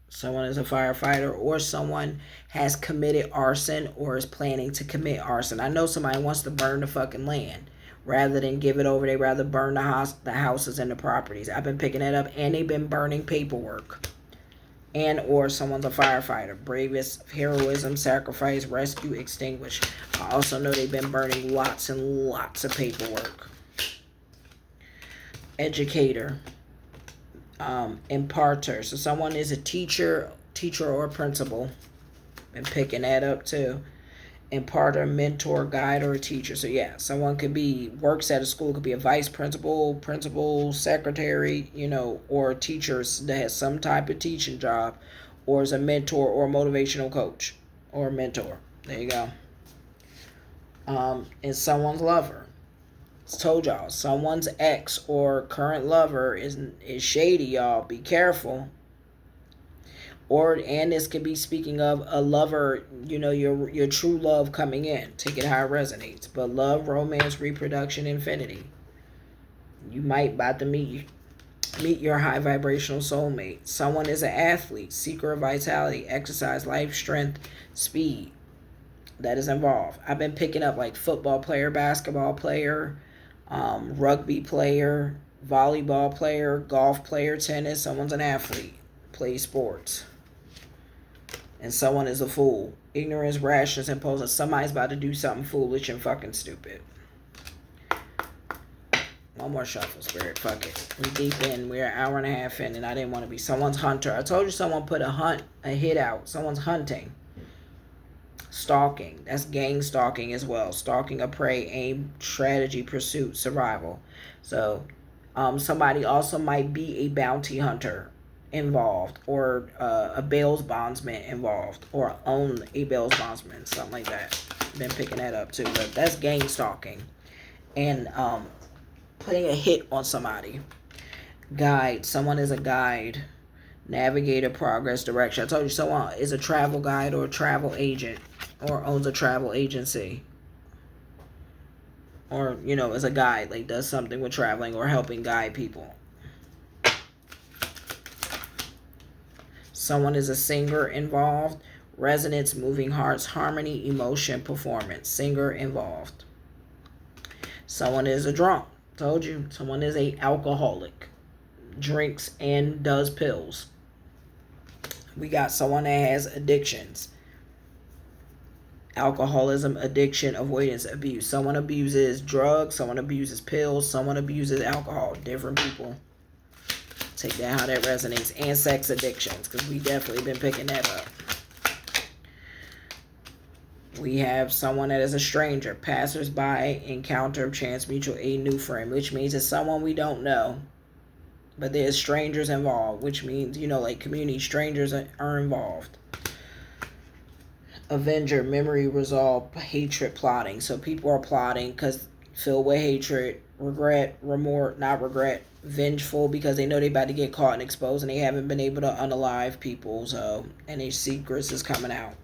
Someone is a firefighter, or someone has committed arson or is planning to commit arson. I know somebody wants to burn the fucking land. Rather than give it over, they rather burn the houses and the properties. I've been picking that up, and they've been burning paperwork. And or someone's a firefighter. Bravest, heroism, sacrifice, rescue, extinguish. I also know they've been burning lots and lots of paperwork. Educator. Imparter. So someone is a teacher or principal. Been picking that up too. Imparter, mentor, guide, or a teacher. So yeah, someone could be, works at a school, could be a vice principal, secretary, or a teacher that has some type of teaching job, or is a mentor or a motivational coach or a mentor. There you go. And someone's lover. I told y'all, someone's ex or current lover is shady, y'all. Be careful. And this could be speaking of a lover, your true love coming in. Take it how it resonates. But love, romance, reproduction, infinity. You might about to meet your high vibrational soulmate. Someone is an athlete, seeker of vitality, exercise, life, strength, speed. That is involved. I've been picking up like football player, basketball player, rugby player, volleyball player, golf player, tennis. Someone's an athlete, plays sports. And someone is a fool. Ignorance, rashness, impulsive. Somebody's about to do something foolish and fucking stupid. One more shuffle, Spirit. Fuck it. We deep in. We're an hour and a half in, and I didn't want to be. Someone's hunter. I told you someone put a hit out. Someone's hunting. Stalking. That's gang stalking as well. Stalking a prey, aim, strategy, pursuit, survival. So, somebody also might be a bounty hunter involved, or a bail bondsman involved, or own a bail bondsman, something like that. Been picking that up too, but that's gang stalking. And putting a hit on somebody. Guide. Someone is a guide. Navigator, progress, direction. I told you someone is a travel guide or a travel agent, or owns a travel agency, or is a guide, like does something with traveling or helping guide people. Someone is a singer involved. Resonance, moving hearts, harmony, emotion, performance. Singer involved. Someone is a drunk. Told you. Someone is a alcoholic. Drinks and does pills. We got someone that has addictions. Alcoholism, addiction, avoidance, abuse. Someone abuses drugs. Someone abuses pills. Someone abuses alcohol. Different people. Take that how that resonates. And sex addictions, because we definitely been picking that up. We have someone that is a stranger. Passers-by, encounter, chance, mutual aid, new friend, which means it's someone we don't know. But there's strangers involved, which means, like community, strangers are involved. Avenger, memory, resolve, hatred, plotting. So people are plotting because filled with hatred, regret, remorse, not regret, vengeful because they know they're about to get caught and exposed and they haven't been able to unalive people. So, and their secrets is coming out.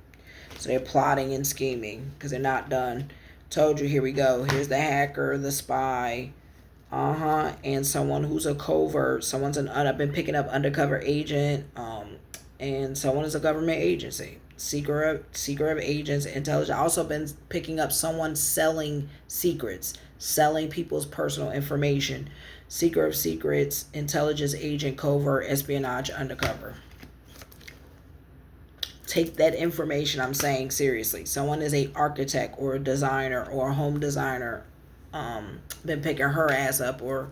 So they're plotting and scheming because they're not done. Told you, here we go. Here's the hacker, the spy. And someone who's a covert. I've been picking up undercover agent. And someone is a government agency. Seeker of agents, intelligence. I also been picking up someone selling secrets, selling people's personal information. Seeker of secrets, intelligence agent, covert, espionage, undercover. Take that information I'm saying seriously. Someone is a architect or a designer or a home designer. Been picking her ass up, or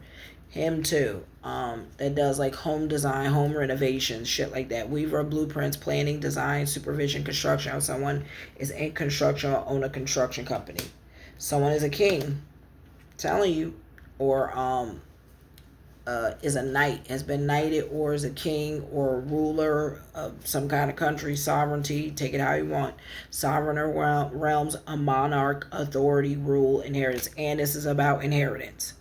him too. That does like home design, home renovations, shit like that. Weaver of blueprints, planning, design, supervision, construction. Someone is in construction or own a construction company. Someone is a king, telling you, or is a knight, has been knighted, or is a king or a ruler of some kind of country, sovereignty, take it how you want. Sovereign realms, a monarch, authority, rule, inheritance. And this is about inheritance.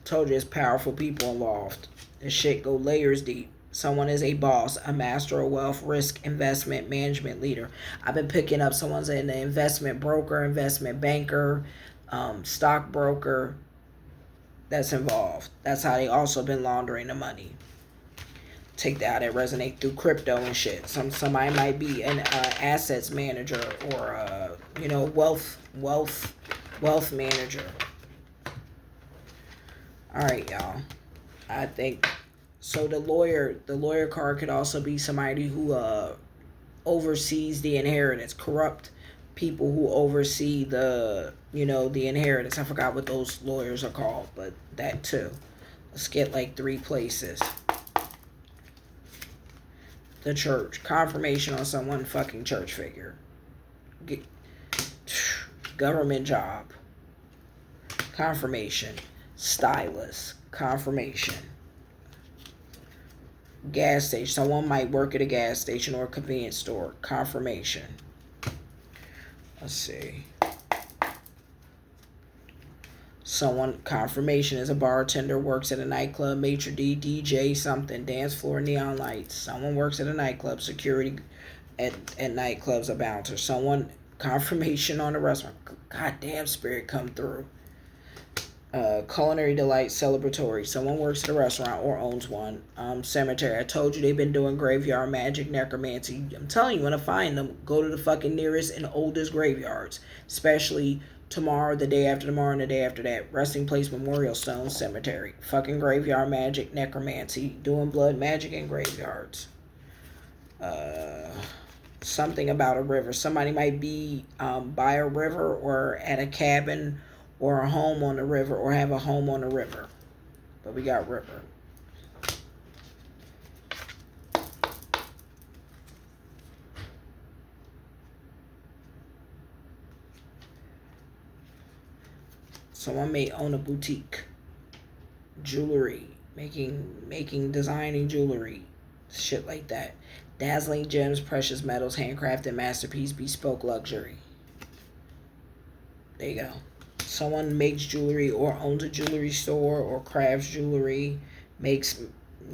Told you it's powerful people involved. This shit go layers deep. Someone is a boss, a master of wealth, risk, investment, management leader. I've been picking up someone's an investment broker, investment banker, stockbroker. That's involved. That's how they also been laundering the money. Take that out and resonate through crypto and shit. Somebody might be an assets manager or wealth manager. All right, y'all. I think so. The lawyer card could also be somebody who oversees the inheritance. Corrupt people who oversee the inheritance. I forgot what those lawyers are called, but that too. Let's get like 3 places. The church. Confirmation on someone fucking church figure. Government job. Confirmation. Stylist. Confirmation. gas station. Someone might work at a gas station or a convenience store. Confirmation. Let's see. Someone, confirmation, is a bartender, works at a nightclub, maitre d', DJ, something, dance floor, neon lights. Someone works at a nightclub, security at nightclubs, a bouncer. Someone, confirmation on a restaurant. Goddamn, spirit, come through. Culinary delight, celebratory. Someone works at a restaurant or owns one. Cemetery. I told you they've been doing graveyard magic, necromancy. I'm telling you, when I find them, go to the fucking nearest and oldest graveyards, especially tomorrow, the day after tomorrow, and the day after that. Resting place, memorial stone, cemetery. Fucking graveyard magic, necromancy. Doing blood magic in graveyards. Something about a river. Somebody might be by a river or at a cabin or a home on the river or have a home on the river. But we got river. Someone may own a boutique. Jewelry. Making designing jewelry. Shit like that. Dazzling gems, precious metals, handcrafted masterpiece, bespoke luxury. There you go. Someone makes jewelry or owns a jewelry store or crafts jewelry, makes,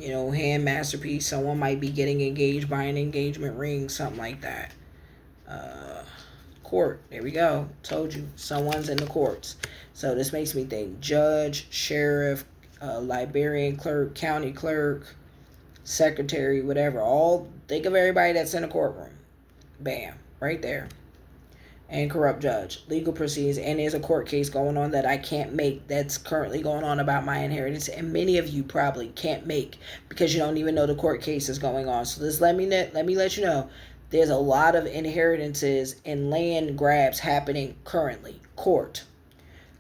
hand masterpiece. Someone might be getting engaged, buying an engagement ring, something like that. Court. There we go. Told you. Someone's in the courts. So this makes me think judge, sheriff, librarian, clerk, county clerk, secretary, whatever. All, think of everybody that's in a courtroom. Bam. Right there. And corrupt judge. Legal proceedings. And there's a court case going on that I can't make, that's currently going on about my inheritance. And many of you probably can't make because you don't even know the court case is going on. So this let me let you know. There's a lot of inheritances and land grabs happening currently. Court.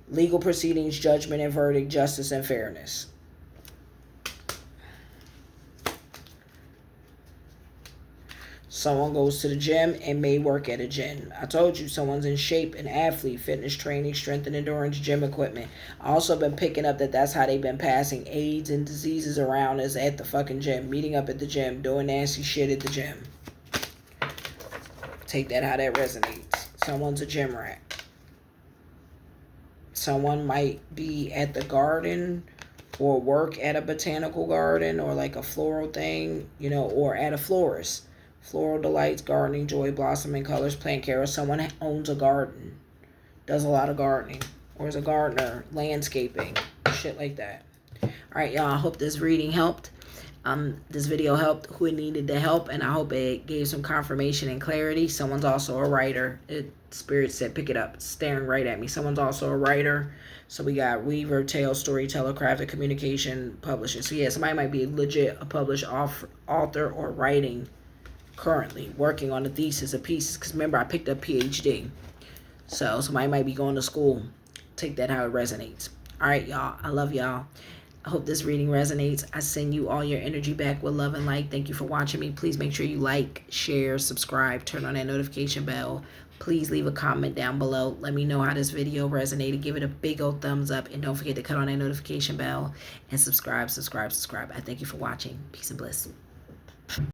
Legal proceedings, judgment and verdict, justice and fairness. Someone goes to the gym and may work at a gym. I told you, someone's in shape, an athlete, fitness training, strength and endurance, gym equipment. I also been picking up that's how they've been passing AIDS and diseases around is at the fucking gym. Meeting up at the gym, doing nasty shit at the gym. Take that how that resonates. Someone's a gym rat. Someone might be at the garden or work at a botanical garden or like a floral thing, or at a florist. Floral delights, gardening, joy, blossoming colors, plant care. Someone owns a garden, does a lot of gardening, or is a gardener, landscaping, shit like that. All right, y'all. I hope this reading helped. This video helped who it needed to help, and I hope it gave some confirmation and clarity. Someone's also a writer. Spirit said, pick it up. It's staring right at me. Someone's also a writer. So we got weaver, tale, storyteller, crafted, communication, publisher. So yeah, somebody might be legit a published author or writing currently, working on a thesis of pieces. Because remember, I picked up PhD. So somebody might be going to school. Take that how it resonates. All right, y'all. I love y'all. I hope this reading resonates. I send you all your energy back with love and light. Thank you for watching me. Please make sure you like, share, subscribe, turn on that notification bell. Please leave a comment down below. Let me know how this video resonated. Give it a big old thumbs up. And don't forget to cut on that notification bell and subscribe. I thank you for watching. Peace and bliss.